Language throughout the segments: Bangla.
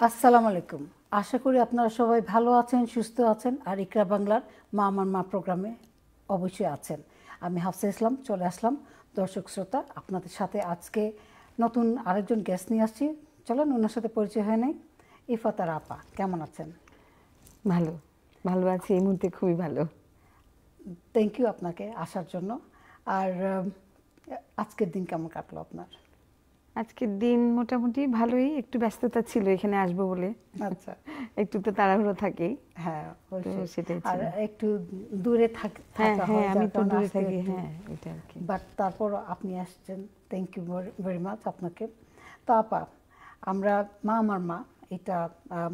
আসসালামু আলাইকুম। আশা করি আপনারা সবাই ভালো আছেন, সুস্থ আছেন আর ইকরা বাংলার মা আমার মা প্রোগ্রামে অবশ্যই আছেন। আমি হাফসা ইসলাম চলে আসলাম। দর্শক শ্রোতা, আপনাদের সাথে আজকে নতুন আরেকজন গেস্ট নিয়ে আসছি। চলেন ওনার সাথে পরিচয় হয় নাই। ইফাতার আপা, কেমন আছেন? ভালো ভালো আছি, এই মুহূর্তে খুবই ভালো। থ্যাংক ইউ আপনাকে আসার জন্য। আর আজকের দিন কেমন কাটলো আপনার? আজকের দিন মোটামুটি ভালোই, একটু ব্যস্ততা ছিল এখানে আসবো বলে। আচ্ছা। একটু তো তাড়াহুড়ো থাকেই। হ্যাঁ, তো সেটাই আর ছিল। একটু দূরে হ্যাঁ থাকা হ্যাঁ, হয়, আমি যার তো কারণে দূরে আসতে থাকি, একটু, হ্যাঁ এটা আর কি। বাট তারপর আপনি আসছেন, থ্যাংক ইউ ভেরি মাচ আপনাকে। তো আপা, আমরা মা আমার মা, এটা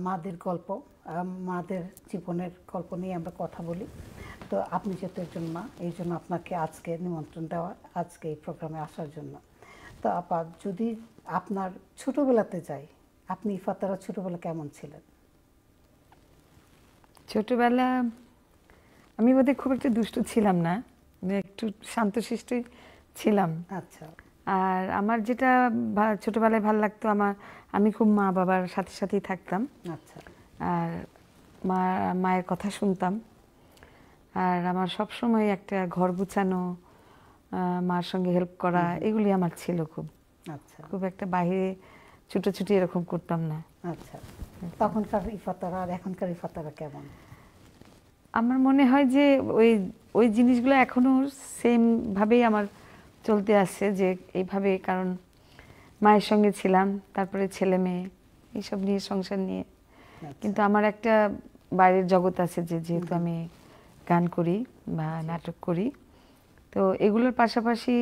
মাদের গল্প, মাদের জীবনের গল্প নিয়ে আমরা কথা বলি। তো আপনি যেহেতু একজন মা, এই জন্য আপনাকে আজকে নিমন্ত্রণ দেওয়া, আজকে এই প্রোগ্রামে আসার জন্য। তো আপা, যদি আপনার ছোটবেলাতে যাই, আপনি ইফাতারা ছোটবেলা কেমন ছিলেন? ছোটবেলা আমি বোধহয় খুব একটা দুষ্ট ছিলাম না, একটু শান্তশিষ্টই ছিলাম। আচ্ছা আর আমার যেটা ছোটবেলায় ভালো লাগতো, আমি খুব মা বাবার সাথে সাথেই থাকতাম। আচ্ছা আর মায়ের কথা শুনতাম। আর আমার সব সময় একটা ঘর গুছানো, মার সঙ্গে হেল্প করা, এগুলি আমার ছিল খুব। আচ্ছা খুব একটা বাইরে ছুটোছুটি এরকম করতাম না। আচ্ছা। তখনকার ইফাতারা আর এখনকার ইফাতারা কেমন? আমার মনে হয় যে ওই ওই জিনিসগুলো এখনো সেম ভাবেই আমার চলতে আসছে, যে এইভাবে, কারণ মায়ের সঙ্গে ছিলাম, তারপরে ছেলে মেয়ে এইসব নিয়ে, সংসার নিয়ে। কিন্তু আমার একটা বাইরের জগৎ আছে, যেহেতু আমি গান করি বা নাটক করি, তো এগুলোর পাশাপাশি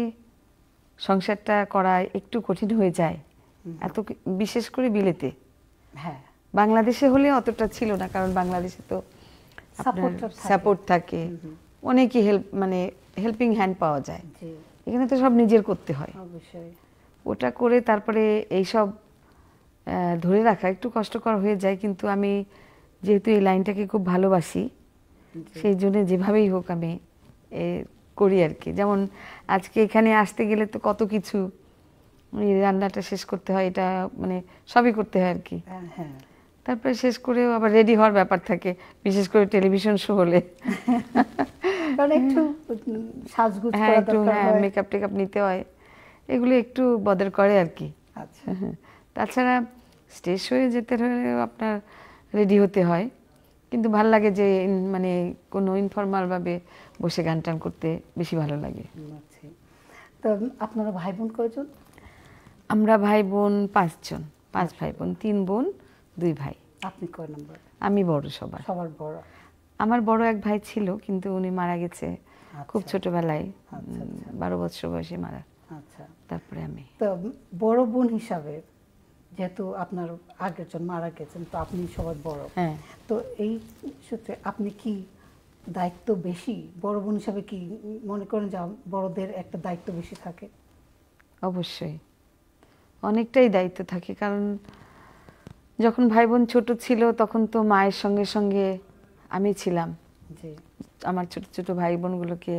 সংসারটা করা একটু কঠিন হয়ে যায়, বিশেষ করে বিলেতে। হ্যাঁ, বাংলাদেশে হলে অতটা ছিল না, কারণ বাংলাদেশে তো সাপোর্ট থাকে, অনেকই হেল্পিং হ্যান্ড পাওয়া যায়। এখানে তো সব নিজের করতে হয়। অবশ্যই। ওটা করে তারপরে এইসব ধরে রাখা একটু কষ্টকর হয়ে যায়। কিন্তু আমি যেহেতু এই লাইনটাকে খুব ভালোবাসি, সেই জন্য যেভাবেই হোক আমি করি আর কি। যেমন আজকে এখানে আসতে গেলে তো কত কিছু, রান্নাটা শেষ করতে হয়, এটা সবই করতে হয় আর কি। হ্যাঁ, তারপরে শেষ করেও আবার রেডি হওয়ার ব্যাপার থাকে, বিশেষ করে টেলিভিশন শো হলে। কারণ একটু সাজগুজ হ্যাঁ, করা একটু দরকার হ্যাঁ, হয়। মেকআপ টেকআপ নিতে হয়, এগুলো একটু বদর করে আর কি। আচ্ছা তাছাড়া স্টেজ শোয়ে যেতে হলেও আপনার রেডি হতে হয়, কিন্তু ভাল লাগে যে কোনো ইনফর্মাল ভাবে বসে গান টান করতে বেশি ভালো লাগে। আচ্ছা। তো আপনারা ভাই বোন কয়জন? আমরা ভাই বোন 5 জন, 5 আচ্ছা। ভাই বোন, 3 বোন 2 ভাই। আপনি কয় নম্বর? আমি বড় সবার। সবার বড়। আমার বড় এক ভাই ছিল, কিন্তু উনি মারা গেছে খুব ছোটবেলায়, 12 বছর বয়সে মারা। আচ্ছা। তারপরে আমি। তো বড় বোন হিসাবে, যেহেতু আপনার আগের জন মারা গেছেন, তো আপনি সবার বড়। হ্যাঁ। তো এই সূত্রে আপনি কি দায়িত্ব বেশি, বড় বোন হিসাবে কি মনে করেন যে বড়দের একটা দায়িত্ব বেশি থাকে? অবশ্যই অনেকটাই দায়িত্ব থাকে, কারণ যখন ভাই বোন ছোট ছিল তখন তো মায়ের সঙ্গে সঙ্গে আমি ছিলাম। আমার ছোট ছোট ভাই বোনগুলোকে,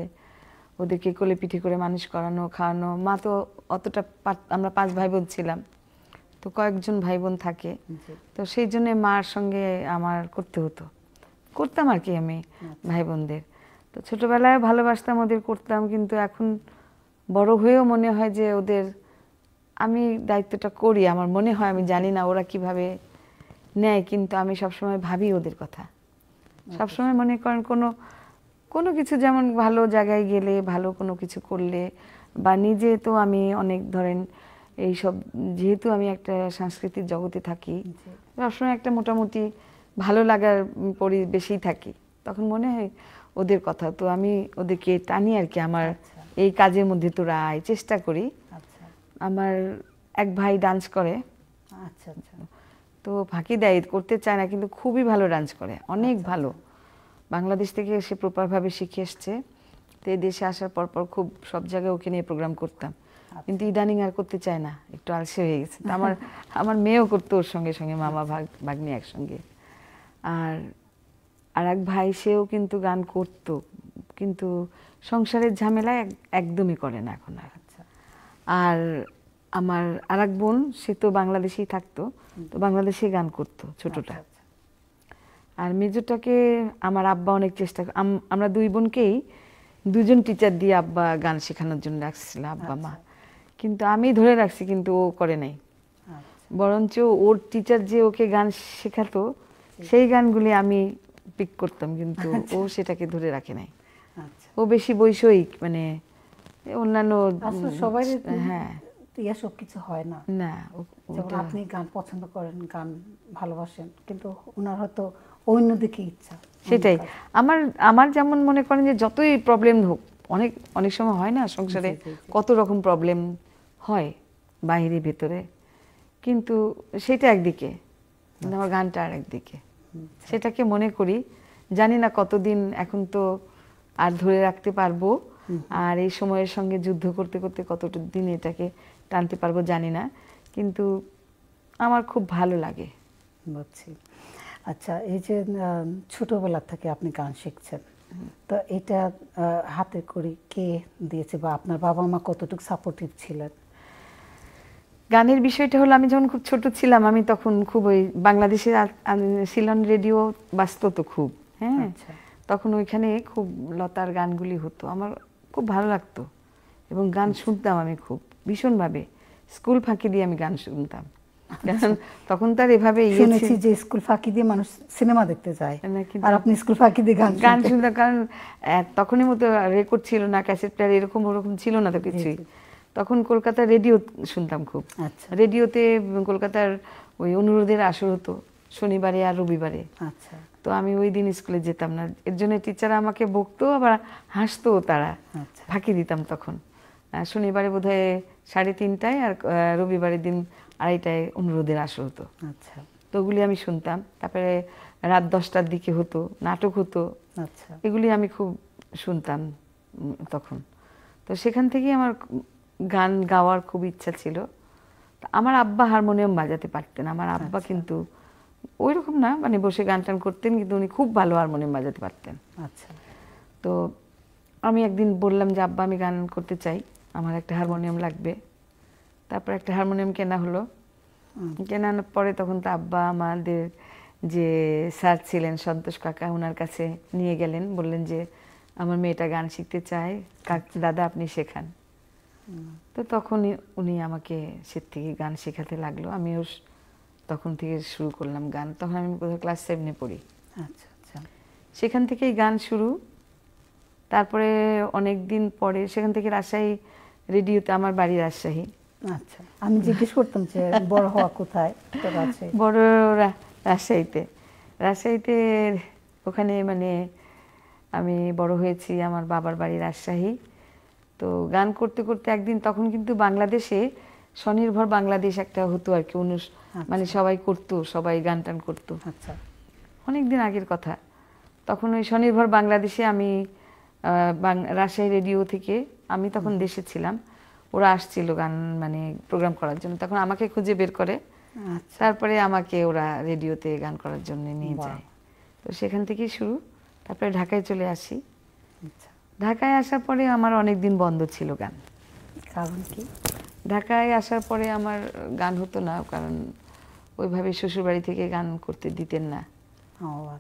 ওদেরকে কোলে পিঠে করে মানুষ করানো, খাওয়ানো। মা তো অতটা, আমরা 5 ভাই বোন ছিলাম, তো কয়েকজন ভাই বোন থাকে, তো সেই জন্য মার সঙ্গে আমার করতাম আর কি আমি ভাই বোনদের। তো ছোটবেলায় ভালোবাসতাম, ওদের করতাম, কিন্তু এখন বড় হয়েও মনে হয় যে ওদের আমি দায়িত্বটা করি। আমার মনে হয়, আমি জানি না ওরা কিভাবে নেয়, কিন্তু আমি সবসময় ভাবি ওদের কথা। সবসময় মনে করেন কোনো কিছু, যেমন ভালো জায়গায় গেলে, ভালো কোনো কিছু করলে, বা নিজে তো আমি অনেক ধরেন এইসব, যেহেতু আমি একটা সাংস্কৃতিক জগতে থাকি, সবসময় একটা মোটামুটি ভালো লাগার পরিবেশেই থাকি, তখন মনে হয় ওদের কথা। তো আমি ওদেরকে টানি আর কি, আমার এই কাজের মধ্যে তোরা আয়, চেষ্টা করি। আমার এক ভাই ডান্স করে, আচ্ছা আচ্ছা, তো ফাঁকি দেয়, করতে চায় না, কিন্তু খুবই ভালো ডান্স করে, অনেক ভালো। বাংলাদেশ থেকে এসে প্রপারভাবে শিখে এসছে। তো এই দেশে আসার পর খুব সব জায়গায় ওকে নিয়ে প্রোগ্রাম করতাম, কিন্তু ইদানিং আর করতে চায় না, একটু আলসে হয়ে গেছে। তো আমার মেয়েও করতো ওর সঙ্গে সঙ্গে, মামা ভাগ্নি একসঙ্গে। আর এক ভাই, সেও কিন্তু গান করতো, কিন্তু সংসারের ঝামেলায় একদমই করে না এখন আর। আর আমার আরেক বোন, সে তো বাংলাদেশেই থাকতো, তো বাংলাদেশেই গান করতো ছোটটা। আর মেজোটাকে আমার আব্বা অনেক চেষ্টা, আমরা দুই বোনকেই দুজন টিচার দিয়ে আব্বা গান শেখানোর জন্য রাখছিল, আব্বা মা। কিন্তু আমি ধরে রাখছি, কিন্তু ও করে নাই। বরঞ্চ ওর টিচার যে ওকে গান শেখাতো, সেই গানগুলি আমি পিক করতাম, কিন্তু ও সেটাকে ধরে রাখে নাই। ও বেশি বৈষয়িক, মানে অন্যান্য সবাই হ্যাঁ সব কিছু হয় না। না, যেমন আপনি গান পছন্দ করেন, গান ভালোবাসেন, কিন্তু ওনার হয়তো অন্যদিকে ইচ্ছা। সেটাই আমার আমার যেমন মনে করেন যে যতই প্রবলেম হোক, অনেক অনেক সময় হয় না সংসারে কত রকম প্রবলেম হয় বাইরে ভেতরে, কিন্তু সেটা একদিকে, আমার গানটা আর একদিকে। সেটাকে মনে করি, জানি না কতদিন এখন তো আর ধরে রাখতে পারবো, আর এই সময়ের সঙ্গে যুদ্ধ করতে করতে কতটা দিন এটাকে টানতে পারবো জানি না, কিন্তু আমার খুব ভালো লাগে। বুঝছি। আচ্ছা, এই যে ছোটবেলা থেকে আপনি গান শিখছেন, তো এটা হাতে করি কে দিয়েছে, বা আপনার বাবা মা কতটুকু সাপোর্টিভ ছিলেন? গানের বিষয়টা হলো, আমি যখন খুব ছোট ছিলাম, আমি তখন খুব ওই বাংলাদেশের সিলন রেডিও বাজতো তো খুব, হ্যাঁ, তখন ওইখানে খুব লতার গানগুলি হতো, আমার খুব ভালো লাগতো এবং গান শুনতাম আমি খুব ভীষণভাবে। স্কুল ফাঁকি দিয়ে আমি গান শুনতাম, কারণ তখন তার এভাবে শুনেছি যে স্কুল ফাঁকি দিয়ে মানুষ সিনেমা দেখতে যায়, আর আপনি স্কুল ফাঁকি দিয়ে গান শুনতাম। কারণ তখনই মতো রেকর্ড ছিল না, ক্যাসেট প্লেয়ার এরকম ওরকম ছিল না তো কিছুই। তখন কলকাতার রেডিও শুনতাম খুব। রেডিওতে কলকাতার ওই অনুরোধের আসর হতো শনিবারে আর রবিবারে। আচ্ছা, তো আমি ওই দিন স্কুলে যেতাম না, এর জন্য টিচার আমাকে বকতো, আবার হাসতো তারা, ফাঁকি দিতাম তখন। শনিবারে বোধহয় 3:30টায়, আর রবিবারের দিন 2:30টায় অনুরোধের আসর হতো। আচ্ছা, তো ওগুলি আমি শুনতাম। তারপরে রাত 10টার দিকে হতো, নাটক হতো, এগুলি আমি খুব শুনতাম তখন। তো সেখান থেকেই আমার গান গাওয়ার খুব ইচ্ছা ছিল। আমার আব্বা হারমোনিয়াম বাজাতে পারতেন, আমার আব্বা কিন্তু ওই রকম না, মানে বসে গান টান করতেন, কিন্তু উনি খুব ভালো হারমোনিয়াম বাজাতে পারতেন। আচ্ছা, তো আমি একদিন বললাম যে আব্বা আমি গান করতে চাই, আমার একটা হারমোনিয়াম লাগবে। তারপর একটা হারমোনিয়াম কেনা হলো। কেনানোর পরে তখন তো আব্বা আমাদের যে স্যার ছিলেন সন্তোষ কাকা, ওনার কাছে নিয়ে গেলেন, বললেন যে আমার মেয়েটা গান শিখতে চায়, দাদা আপনি শেখান। তো তখন উনি আমাকে সে থেকে গান শেখাতে লাগলো। আমিও তখন থেকে শুরু করলাম গান। তখন আমি ক্লাস 7-এ পড়ি। আচ্ছা, আচ্ছা, সেখান থেকেই গান শুরু। তারপরে অনেক দিন পরে সেখান থেকে রাজশাহী রেডিওতে, আমার বাড়ি রাজশাহী। আচ্ছা, আমি জিজ্ঞেস করতাম যে বড় হওয়া কোথায়? বড় রাজশাহীতে। রাজশাহীতে ওখানে মানে আমি বড় হয়েছি, আমার বাবার বাড়ি রাজশাহী। তো গান করতে করতে একদিন, তখন কিন্তু বাংলাদেশে স্বনির্ভর বাংলাদেশ একটা হতো আর কি, মানে সবাই করতো, সবাই গান টান করতো। আচ্ছা, অনেক দিন আগের কথা। তখন ওই স্বনির্ভর বাংলাদেশে আমি রাজশাহী রেডিও থেকে, আমি তখন দেশে ছিলাম, ওরা আসছিল গান মানে প্রোগ্রাম করার জন্য, তখন আমাকে খুঁজে বের করে, তারপরে আমাকে ওরা রেডিওতে গান করার জন্য নিয়ে যায়। তো সেখান থেকেই শুরু। তারপরে ঢাকায় চলে আসি। ঢাকায় আসার পরে আমার অনেক দিন বন্ধ ছিল গান। কারণ কি? ঢাকায় আসার পরে আমার গান হতো না, কারণ ওইভাবে শ্বশুরবাড়ি থেকে গান করতে দিতেন না।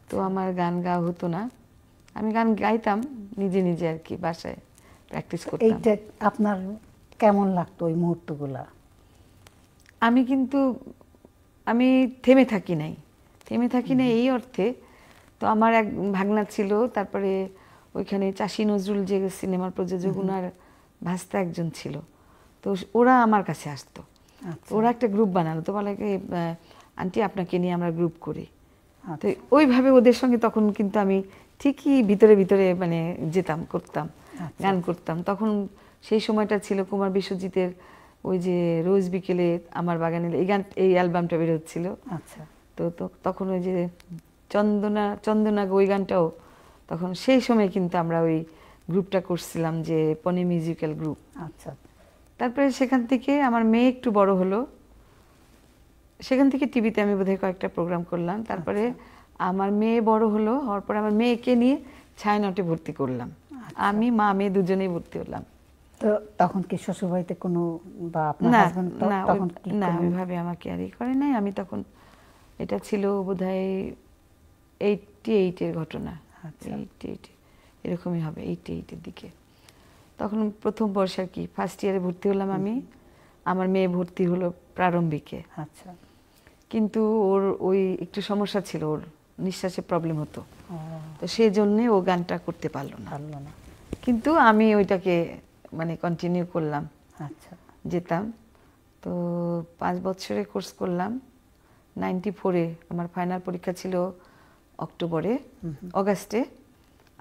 তো আমার গান গাওয়া হতো না। আমি গান গাইতাম নিজে নিজে আর কি, বাসায় প্র্যাকটিস করতাম। এইটা আপনার কেমন লাগতো ওই মুহূর্তগুলা? আমি থেমে থাকি নাই এই অর্থে। তো আমার এক ভাগনা ছিল, তারপরে ওইখানে চাষী নজরুল যে সিনেমার প্রযোজক, ওনার ভাস্তা একজন ছিল, তো ওরা আমার কাছে আসতো। ওরা একটা গ্রুপ বানালো, তো বলে আন্টি আপনাকে নিয়ে আমরা গ্রুপ করি। তো ওইভাবে ওদের সঙ্গে তখন কিন্তু আমি ঠিকই ভিতরে ভিতরে মানে যেতাম, করতাম, গান করতাম। তখন সেই সময়টা ছিল কুমার বিশ্বজিতের ওই যে রোজ বিকেলে আমার বাগানে, এই অ্যালবামটা বের হচ্ছিল। তো তখন ওই যে চন্দনা ওই গানটাও তখন, সেই সময় কিন্তু আমরা ওই গ্রুপটা করছিলাম, যে পনি মিউজিক্যাল গ্রুপ। আচ্ছা, তারপরে সেখান থেকে আমার মেয়ে একটু বড় হলো, সেখান থেকে টিভিতে আমি বোধহয় কয়েকটা প্রোগ্রাম করলাম। তারপরে আমার মেয়ে বড় হলো, হওয়ার পরে আমার মেয়েকে নিয়ে ছায়ানটে ভর্তি করলাম। আমি মা মেয়ে দুজনেই ভর্তি হলাম। তো তখন কি শ্বশুরবাড়িতে কোনো বা আপনার না হাজবেন্ড না তখন কি না কোনো- ওইভাবে আমার ক্যারি করে নাই। আমি তখন, এটা ছিল বোধহয় 88-এর ঘটনা, আচ্ছা 88 এরকমই হবে, 88-এর দিকে। তখন প্রথম বর্ষ আর কি, ফার্স্ট ইয়ারে ভর্তি হলাম আমি, আমার মেয়ে ভর্তি হলো প্রারম্ভিকে। আচ্ছা কিন্তু ওর ওই একটু সমস্যা ছিল, ওর নিঃশ্বাসে প্রবলেম হতো, ও, তো সেই জন্যে ও গানটা করতে পারলো না। পারলো না। কিন্তু আমি ওইটাকে মানে কন্টিনিউ করলাম, আচ্ছা যেতাম। তো 5 বছরের কোর্স করলাম। 94-এ আমার ফাইনাল পরীক্ষা ছিল অক্টোবরে, অগাস্টে,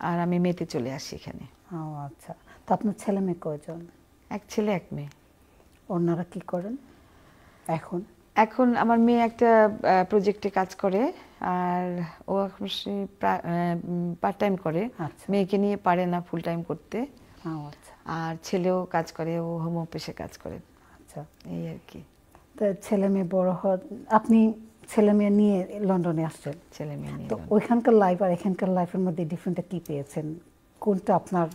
আর আমি মেতে চলে আসি এখানে। ও আচ্ছা। তো আপনার ছেলে মেয়ে কয়জন? এক ছেলে এক মেয়ে। ওনারা কি করেন এখন? এখন আমার মেয়ে একটা প্রজেক্টে কাজ করে, আর ও এখন পার্ট টাইম করে। আচ্ছা মেয়েকে নিয়ে পারে না ফুল টাইম করতে। ও আচ্ছা আর ছেলেও কাজ করে, ও হোম অফিসে কাজ করে, আচ্ছা। এই আর কি। তো ছেলে মেয়ে বড় হওয়া, আপনি ছেলে মেয়ে নিয়ে লন্ডনে আসছেন, ছেলে মেয়ে নিয়ে তো ওইখানকার লাইফ আর এখানকার লাইফের মধ্যে ডিফারেন্টটা কি পেয়েছেন? কোনটা আপনার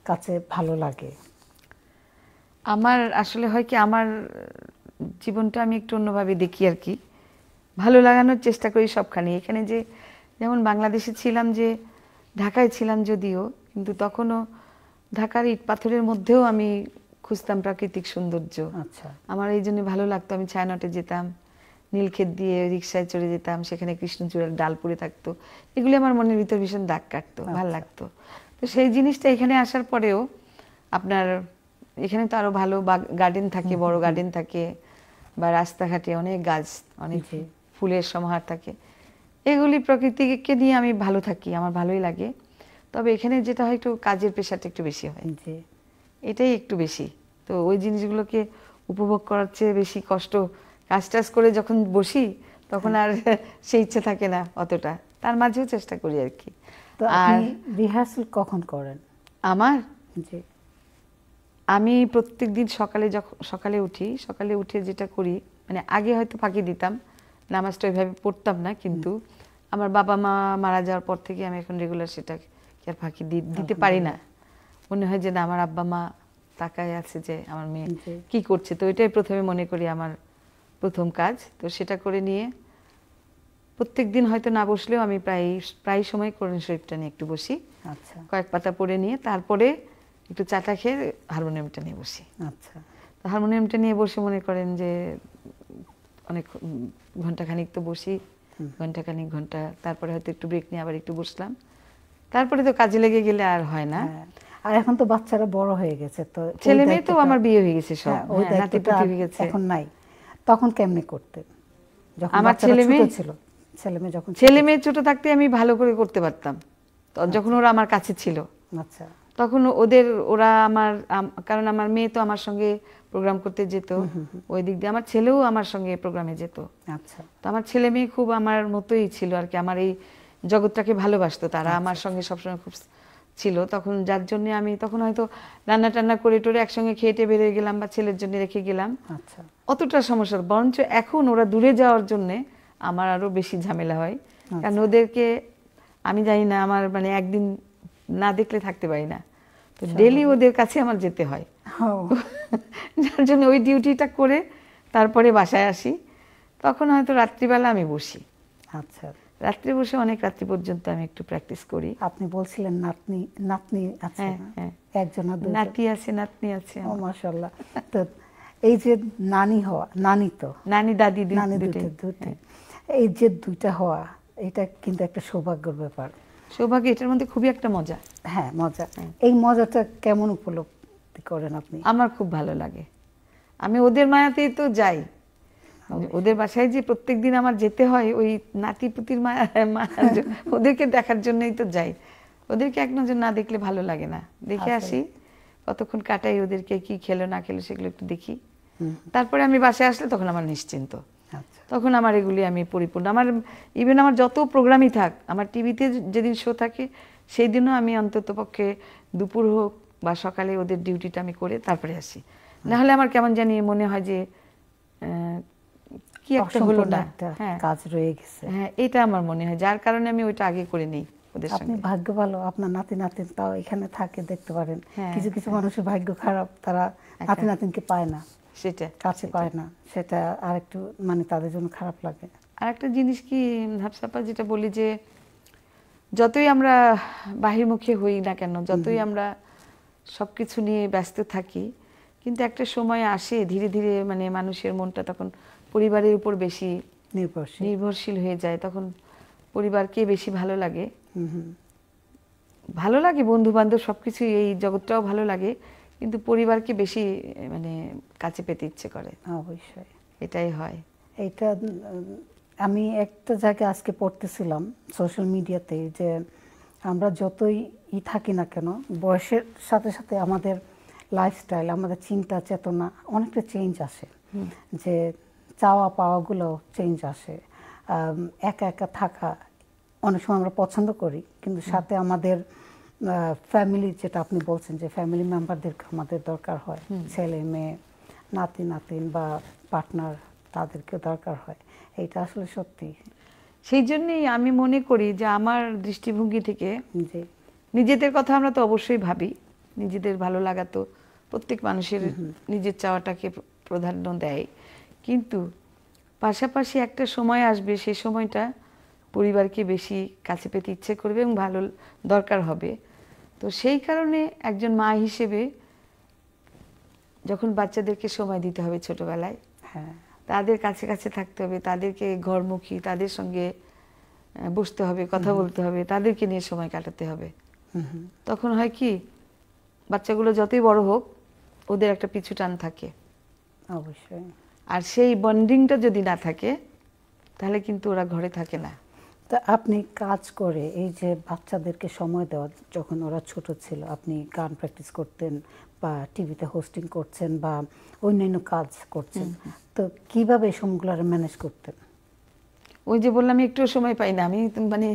কাছে ভালো লাগে? আমার আসলে হয় কি, আমার জীবনটা আমি একটু অন্যভাবে দেখি আর কি, ভালো লাগানোর চেষ্টা করি সবখানে। এখানে যে যেমন বাংলাদেশে ছিলাম, যে ঢাকায় ছিলাম যদিও, কিন্তু তখনও ঢাকার ইট পাথরের মধ্যেও আমি খুঁজতাম প্রাকৃতিক সৌন্দর্য। আচ্ছা আমার এই জন্য ভালো লাগতো। আমি ছায়ানটে যেতাম, নীলক্ষেত দিয়ে রিক্সায় চড়ে যেতাম, সেখানে কৃষ্ণচূড়ার ডাল পড়ে থাকতো, এগুলি আমার মনের ভিতর ভীষণ দাগ কাটতো, ভালো লাগতো। তো সেই জিনিসটা এখানে আসার পরেও আপনার এখানে তো আরো ভালো গার্ডেন থাকে, বড় গার্ডেন থাকে, বা রাস্তাঘাটে অনেক গাছ, অনেক জি। ফুলের সমাহার থাকে, এগুলি প্রকৃতিকে নিয়ে আমি ভালো থাকি, আমার ভালোই লাগে। তবে এখানে যেটা হয়, একটু কাজের প্রেশারটা একটু বেশি হয়, জি এটাই একটু বেশি। তো ওই জিনিসগুলোকে উপভোগ করার চেয়ে বেশি কষ্ট, কাজ টাজ করে যখন বসি তখন আর সেই ইচ্ছে থাকে না অতটা, তার মাঝেও চেষ্টা করি আর কি। তো আপনি রিহার্সাল কখন করেন? আমার জি আমি প্রত্যেক দিন সকালে, যখন সকালে উঠি, সকালে উঠে যেটা করি, মানে আগে হয়তো ফাঁকি দিতাম, নামাজটা ওইভাবে পড়তাম না, কিন্তু আমার বাবা মা মারা যাওয়ার পর থেকে আমি এখন রেগুলার সেটা আর ফাঁকি দিতে পারি না। মনে হয় যে না, আমার আব্বা মা তাকায় আছে যে আমার মেয়ে জি কি করছে, তো এটাই প্রথমে মনে করি আমার প্রথম কাজ। তো সেটা করে নিয়ে প্রত্যেক দিন হয়তো না বসলেও আমি প্রায় সময় কোরআন শরীফটা নিয়ে একটু বসি, আচ্ছা কয়েক পাতা পড়ে নিয়ে তারপরে একটু চাটা খেয়ে হারমোনিয়ামটা নিয়ে বসি। আচ্ছা তো হারমোনিয়ামটা নিয়ে বসে মনে করেন যে অনেক ঘন্টাখানিক তো বসি, ঘন্টা, তারপরে হয়তো একটু ব্রেক নিয়ে আবার একটু বসলাম, তারপরে তো কাজে লেগে গেলে আর হয় না। হ্যাঁ, আর এখন তো বাচ্চারা বড় হয়ে গেছে, তো ওই ছেলে মেয়ে তো দায়িত্বটা- আমার বিয়ে হয়ে গেছে সব, হ্যাঁ, ওই হ্যাঁ, দায়িত্বটা নাতি-পুতি আর হয়ে গেছে। এখন নাই। তখন কেমনে করতেন যখন আমার বাচ্চারা ছেলে ছোট মেয়ে- ছিল? ছেলে মেয়ে যখন ছেলে মেয়ে ছোট থাকতে আমি ভালো করে করতে পারতাম, তো যখন ওরা আমার কাছে ছিল আচ্ছা তখন ওরা আমার কারণ আমার মেয়ে তো আমার সঙ্গে প্রোগ্রাম করতে যেত, ওই দিক দিয়ে আমার ছেলেও আমার সঙ্গে প্রোগ্রামে যেত। আচ্ছা তো আমার ছেলে মেয়ে খুব আমার মতোই ছিল আর কি, আমার এই জগৎটাকে ভালোবাসতো, তারা আমার সঙ্গে সবসময় খুব ছিল। তখন যার জন্য আমি তখন হয়তো রান্না টান্না করে টোরে একসঙ্গে খেয়ে বেরিয়ে গেলাম, বা ছেলের জন্য রেখে গেলাম, আচ্ছা অতটা সমস্যা। বরঞ্চ এখন ওরা দূরে যাওয়ার জন্য আমার আরো বেশি ঝামেলা হয়, কারণ ওদেরকে আমি জানি না, আমার মানে একদিন না দেখলে থাকতে পারি না, তো ডেলি ওদের কাছে আমার যেতে হয়। ও, যার জন্য ওই ডিউটিটা করে তারপরে বাসায় আসি, তখন হয়তো রাত্রিবেলা আমি বসি, আচ্ছা। রাত্রে বসে অনেক রাত্রি পর্যন্ত আমি একটু প্র্যাকটিস করি। আপনি বলছিলেন নাতনি নাতনি আছে হ্যাঁ, না? হ্যাঁ। একজন না দুজন? নাতি আছে, নাতনি আছে ও আমার। মাশাআল্লাহ। তো এই যে নানি হওয়া, নানি তো নানি দাদি নানি দুটোই। দুটি, এই যে দুইটা হওয়া, এটা কিন্তু একটা সৌভাগ্যের ব্যাপার। সৌভাগ্য, এটার মধ্যে খুবই একটা মজা। হ্যাঁ, মজা। এই মজাটা কেমন উপলব্ধি করেন আপনি? আমার খুব ভালো লাগে, আমি ওদের মায়াতেই তো যাই, ওদের বাসায় যে প্রত্যেকদিন আমার যেতে হয় ওই নাতিপুতির মায়া, ওদেরকে দেখার জন্যই তো যাই। ওদেরকে এক নজর না দেখলে ভালো লাগে না, দেখে আসি, কতক্ষণ কাটাই, ওদেরকে কি খেলো না খেলো সেগুলো একটু দেখি, তারপরে আমি বাসায় আসলে তখন আমার নিশ্চিন্ত, আচ্ছা তখন আমার এগুলি আমি পরিপূর্ণ। আমার ইভেন আমার যত প্রোগ্রামই থাক, আমার টিভিতে যেদিন শো থাকে সেই দিনও আমি অন্তত পক্ষে দুপুর হোক বা সকালে ওদের ডিউটিটা আমি করে তারপরে আসি, নাহলে আমার কেমন জানি মনে হয় যে কি একটা হলো অসম্পূর্ণ না। একটা হ্যাঁ, কাজ রয়ে গেছে। হ্যাঁ, এটা আমার মনে হয়, যার কারণে আমি ওইটা আগে করে নিই। ওদের আপনি সঙ্গে। ভাগ্য ভালো, আপনার নাতি নাতিন তাও এখানে থাকে, দেখতে পারেন। হ্যাঁ, কিছু কিছু মানুষের ভাগ্য খারাপ, তারা নাতি নাতিনকে পায় না, সেটা কাছে পায় না, সেটা আরেকটু মানে তাদের জন্য খারাপ লাগে। আর একটা জিনিস কি হাফসাপা, যেটা বলি যে যতই আমরা বাহির্মুখী হই না কেন, যতই আমরা সবকিছু নিয়ে ব্যস্ত থাকি, কিন্তু একটা সময় আসে ধীরে ধীরে মানে মানুষের মনটা তখন পরিবারের উপর বেশি নির্ভরশীল হয়ে যায়। তখন পরিবারকে বেশি ভালো লাগে, ভালো লাগে বন্ধু বান্ধব সবকিছু, এই জগৎটাও ভালো লাগে, কিন্তু পরিবারকে বেশি মানে কাছে পেতে ইচ্ছে করে। অবশ্যই এটাই হয়। এটা আমি একটা জায়গায় আজকে পড়তেছিলাম সোশ্যাল মিডিয়াতে, যে আমরা যতই থাকি না কেন, বয়সের সাথে সাথে আমাদের লাইফস্টাইল, আমাদের চিন্তা চেতনা অনেকটা চেঞ্জ আসে, যে চাওয়া পাওয়াগুলো চেঞ্জ আসে। একা একা থাকা অনেক সময় আমরা পছন্দ করি, কিন্তু সাথে আমাদের ফ্যামিলি, যেটা আপনি বলছেন যে ফ্যামিলি মেম্বারদেরকে আমাদের দরকার হয়, ছেলে মেয়ে, নাতি নাতিন বা পার্টনার, তাদেরকে দরকার হয়। এটা আসলে সত্যি। সেই জন্যই আমি মনে করি যে আমার দৃষ্টিভঙ্গি থেকে নিজেদের কথা আমরা তো অবশ্যই ভাবি, নিজেদের ভালো লাগা তো প্রত্যেক মানুষের নিজের চাওয়াটাকে প্রাধান্য দেয়, কিন্তু পাশাপাশি একটা সময় আসবে, সেই সময়টা পরিবারকে বেশি কাছে পেতে ইচ্ছে করবে এবং ভালো দরকার হবে। তো সেই কারণে একজন মা হিসেবে যখন বাচ্চাদেরকে সময় দিতে হবে ছোটবেলায়, তাদের কাছে কাছে থাকতে হবে, তাদেরকে ঘরমুখী, তাদের সঙ্গে বসতে হবে, কথা বলতে হবে, তাদেরকে নিয়ে সময় কাটাতে হবে। তখন হয় কি, বাচ্চাগুলো যতই বড় হোক ওদের একটা পিছু টান থাকে। অবশ্যই। আর সেই বন্ডিংটা যদি না থাকে তাহলে কিন্তু ওরা ঘরে থাকে না। তা আপনি কাজ করে এই যে বাচ্চাদেরকে সময় দেওয়া, যখন ওরা ছোট ছিল আপনি গান প্র্যাকটিস করতেন বা টিভিতে হোস্টিং করছেন বা অন্যান্য কাজ করছেন, তো কিভাবে এই সময়গুলো ম্যানেজ করতেন? ওই যে বললাম একটু সময় পাই না আমি, মানে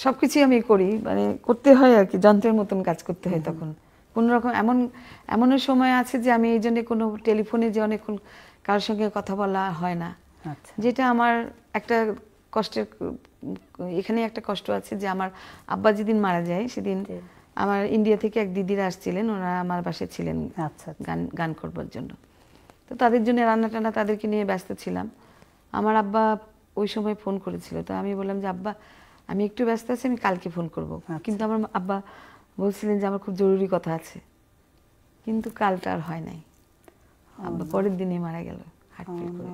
সবকিছুই আমি করি, মানে করতে হয় আর কি, যন্ত্রের মতন কাজ করতে হয়। তখন কোনো রকম এমনও সময় আছে যে আমি এই জন্য কোনো টেলিফোনে যে অনেকক্ষণ কারোর সঙ্গে কথা বলা হয় না, যেটা আমার একটা কষ্টের। এখানে একটা কষ্ট আছে যে আমার আব্বা যেদিন মারা যায় সেদিন আমার ইন্ডিয়া থেকে এক দিদিরা আসছিলেন, ওরা আমার বাসায় ছিলেন গান করবার জন্য। তো তাদের জন্য রান্না টান্না তাদেরকে নিয়ে ব্যস্ত ছিলাম। আমার আব্বা ওই সময় ফোন করেছিল, তো আমি বললাম যে আব্বা আমি একটু ব্যস্ত আছি, আমি কালকে ফোন করব। কিন্তু আমার আব্বা বলছিলেন যে আমার খুব জরুরি কথা আছে, কিন্তু কালটা আর হয় নাই, আব্বা পরের দিনই মারা গেল হার্টফেল করে।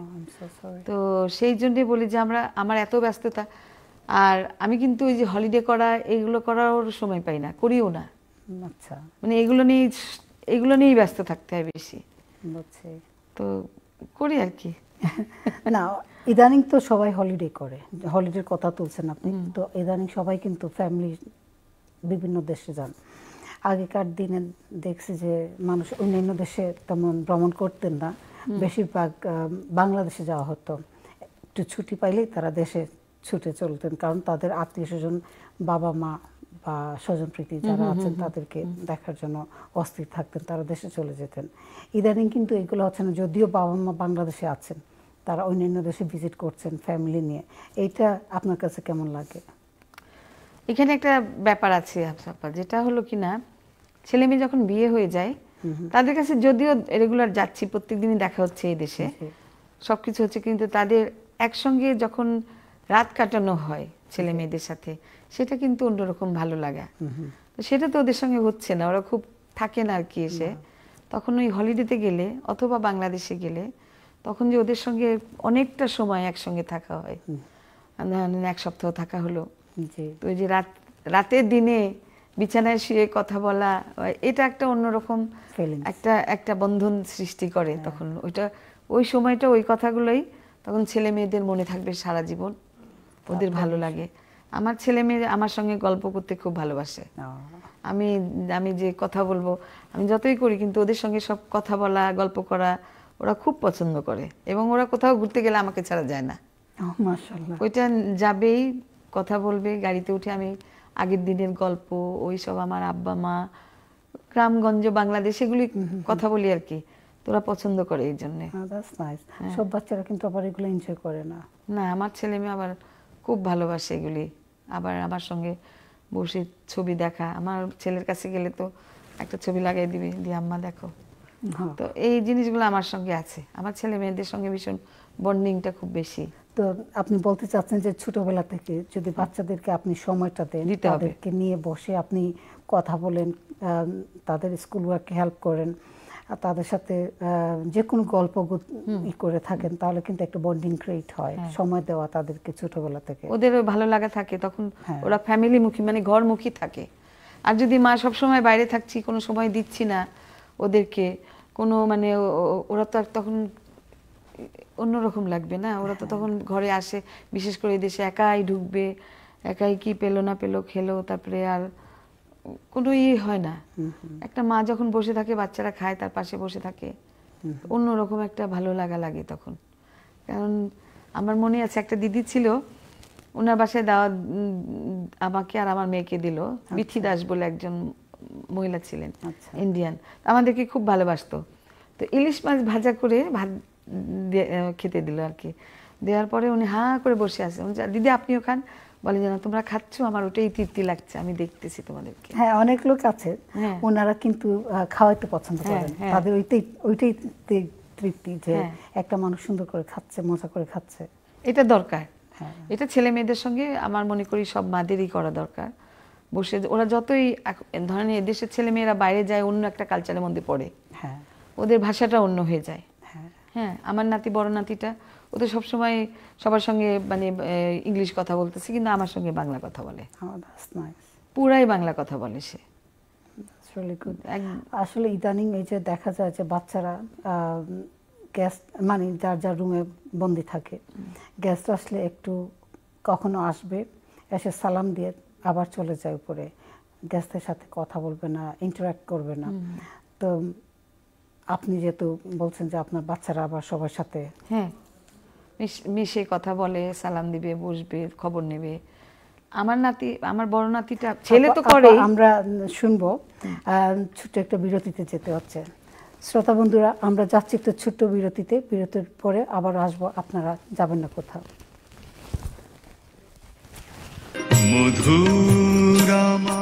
তো সেই জন্যই বলি যে আমার এত ব্যস্ততা, আর আমি কিন্তু ওই যে হলিডে করা এইগুলো করার সময় পাই না, করিও না। আচ্ছা, মানে এগুলো নিয়েই ব্যস্ত থাকতে হয় বেশি, তো করি আর কি। না, ইদানিং তো সবাই হলিডে করে, হলিডের কথা তুলছেন আপনি, তো ইদানিং সবাই কিন্তু ফ্যামিলি বিভিন্ন দেশে যান। আগেকার দিনে দেখছি যে মানুষ অন্যান্য দেশে তেমন ভ্রমণ করতেন না, বেশিরভাগ বাংলাদেশে যাওয়া হতো। একটু ছুটি পাইলেই তারা দেশে ছুটে চলতেন, কারণ তাদের আত্মীয় স্বজন, বাবা মা বা স্বজনপ্রীতি যারা আছেন তাদেরকে দেখার জন্য অস্থির থাকতেন, তারা দেশে চলে যেতেন। ইদানিং কিন্তু এগুলো হচ্ছে না, যদিও বাবা মা বাংলাদেশে আছেন, তারা অন্যান্য দেশে ভিজিট করছেন ফ্যামিলি নিয়ে। এইটা আপনার কাছে কেমন লাগে? এখানে একটা ব্যাপার আছে আপা, যেটা হলো কিনা, ছেলে মেয়ে যখন বিয়ে হয়ে যায় তাদের কাছে যদিও রেগুলার যাচ্ছি, প্রত্যেকদিনই দেখা হচ্ছে এই দেশে, সবকিছু হচ্ছে, কিন্তু তাদের একসঙ্গে যখন রাত কাটানো হয় ছেলে মেয়েদের সাথে, সেটা কিন্তু অন্যরকম ভালো লাগা। তো সেটা তো ওদের সঙ্গে হচ্ছে না, ওরা খুব থাকে না আর কি এসে। তখন ওই হলিডেতে গেলে অথবা বাংলাদেশে গেলে তখন যে ওদের সঙ্গে অনেকটা সময় একসঙ্গে থাকা হয়, এক সপ্তাহ থাকা হলো, তো ওই যে রাতের দিনে বিছানায় শুয়ে কথা বলা, এটা একটা অন্যরকম একটা বন্ধন সৃষ্টি করে। তখন ওই সময়টা, ওই কথাগুলোই তখন ছেলে মেয়েদের মনে থাকবে সারা জীবন, ওদের ভালো লাগে। আমার ছেলে মেয়ে আমার সঙ্গে গল্প করতে খুব ভালোবাসে। আমি যে কথা বলবো, আমি যতই করি, কিন্তু ওদের সঙ্গে সব কথা বলা, গল্প করা ওরা খুব পছন্দ করে, এবং ওরা কোথাও ঘুরতে গেলে আমাকে ছাড়া যায় না। ওইটা যাবেই, কথা বলবে, গাড়িতে উঠে আমি আগের দিনের গল্প, ওই সব আমার আব্বা মা, গ্রামগঞ্জ, বাংলাদেশ, এগুলি কথা বলি আর কি, তোরা পছন্দ করে এই জন্য। সব বাচ্চারা কিন্তু আবার এগুলো এনজয় করে না। না, আমার ছেলে মেয়ে আবার খুব ভালোবাসে এগুলি, আবার আমার সঙ্গে বসে ছবি দেখা। আমার ছেলের কাছে গেলে তো একটা ছবি লাগাই দিবে, দিয়ে আম্মা দেখো। হ্যাঁ। তো এই জিনিসগুলো আমার সঙ্গে আছে। আমার ছেলে মেয়েদের সঙ্গে ভীষণ বন্ডিংটা খুব বেশি। তো আপনি বলতে চাচ্ছেন যে ছোটবেলা থেকে যদি বাচ্চাদেরকে আপনি সময়টা দেন, দিতে হবে। তাদেরকে নিয়ে বসে আপনি কথা বলেন, তাদের স্কুল ওয়ার্কে হেল্প করেন, আর তাদের সাথে যে কোনো গল্প করে থাকেন, তাহলে কিন্তু একটা বন্ডিং ক্রিয়েট হয়। সময় দেওয়া তাদেরকে ছোটবেলা থেকে, ওদেরও ভালো লাগা থাকে তখন। হ্যাঁ। ওরা ফ্যামিলিমুখী, মানে ঘরমুখী থাকে। আর যদি মা সবসময় বাইরে থাকছি, কোনো সময় দিচ্ছি না ওদেরকে, কোনো মানে ওরা তো আর তখন অন্যরকম লাগবে না। ওরা তো তখন ঘরে আসে, বিশেষ করে দেশে একাই ঢুকবে, একাই কি পেলো না পেলো খেলো, তারপরে আর কোনো হয় না। একটা মা যখন বসে থাকে, বাচ্চারা খায়, তার পাশে বসে থাকে, অন্যরকম একটা ভালো লাগা লাগে তখন। কারণ আমার মনে আছে একটা দিদি ছিল, ওনার বাসায় দাওয়াত আমাকে আর আমার মেয়েকে দিল। বিথি দাস বলে একজন মহিলা ছিলেন, ইন্ডিয়ান। আমাদেরকে খুব ভালোবাসতো। তো ইলিশ মাছ ভাজা করে ভাত খেতে দিল আর কি। দেওয়ার পরে উনি হাঁ করে বসে আছে। দিদি আপনিও খান। বলে যে না, তোমরা খাচ্ছ, আমার ওটাই তৃপ্তি লাগছে, আমি দেখতেছি তোমাদেরকে। হ্যাঁ, অনেক লোক আছে ওনারা কিন্তু খাওয়াইতে পছন্দ করেন, তাদের ওইটাই তৃপ্তি, যে একটা মানুষ সুন্দর করে খাচ্ছে, মজা করে খাচ্ছে। এটা দরকার। এটা ছেলে মেয়েদের সঙ্গে আমার মনে করি সব মাদেরই করা দরকার। বসে ওরা যতই ধরেন এদেশের ছেলে মেয়েরা বাইরে যায়, অন্য একটা কালচারের মধ্যে পড়ে, ওদের ভাষাটা অন্য হয়ে যায়। হ্যাঁ, আমার নাতি, বড় নাতিটা, ও তো সবসময় সবার সঙ্গে মানে ইংলিশ কথা বলতেছে, কিন্তু আমার সঙ্গে বাংলা কথা বলে। পুরাই বাংলা কথা বলে সে। আসলে ইদানিং এই যে দেখা যায় যে বাচ্চারা গেস্ট, মানে যার যার রুমে বন্দি থাকে, গেস্ট আসলে একটু কখনো আসবে, এসে সালাম দিয়ে আবার চলে যায় উপরে, গেস্টের সাথে কথা বলবে না, ইন্টারাক্ট করবে না। তো আপনি যেহেতু বলছেন যে আপনার বাচ্চারা আবার সবার সাথে মিশে কথা বলে, সালাম দিবে, বসবে, খবর নেবে। আমার নাতি, আমার বড় নাতিটা, ছেলে তো করে। আমরা শুনবো, ছোট্ট একটা বিরতিতে যেতে হচ্ছে। শ্রোতা বন্ধুরা, আমরা যাচ্ছি একটু ছোট্ট বিরতিতে। বিরতির পরে আবার আসবো, আপনারা যাবেন না কোথাও। মধুরমা।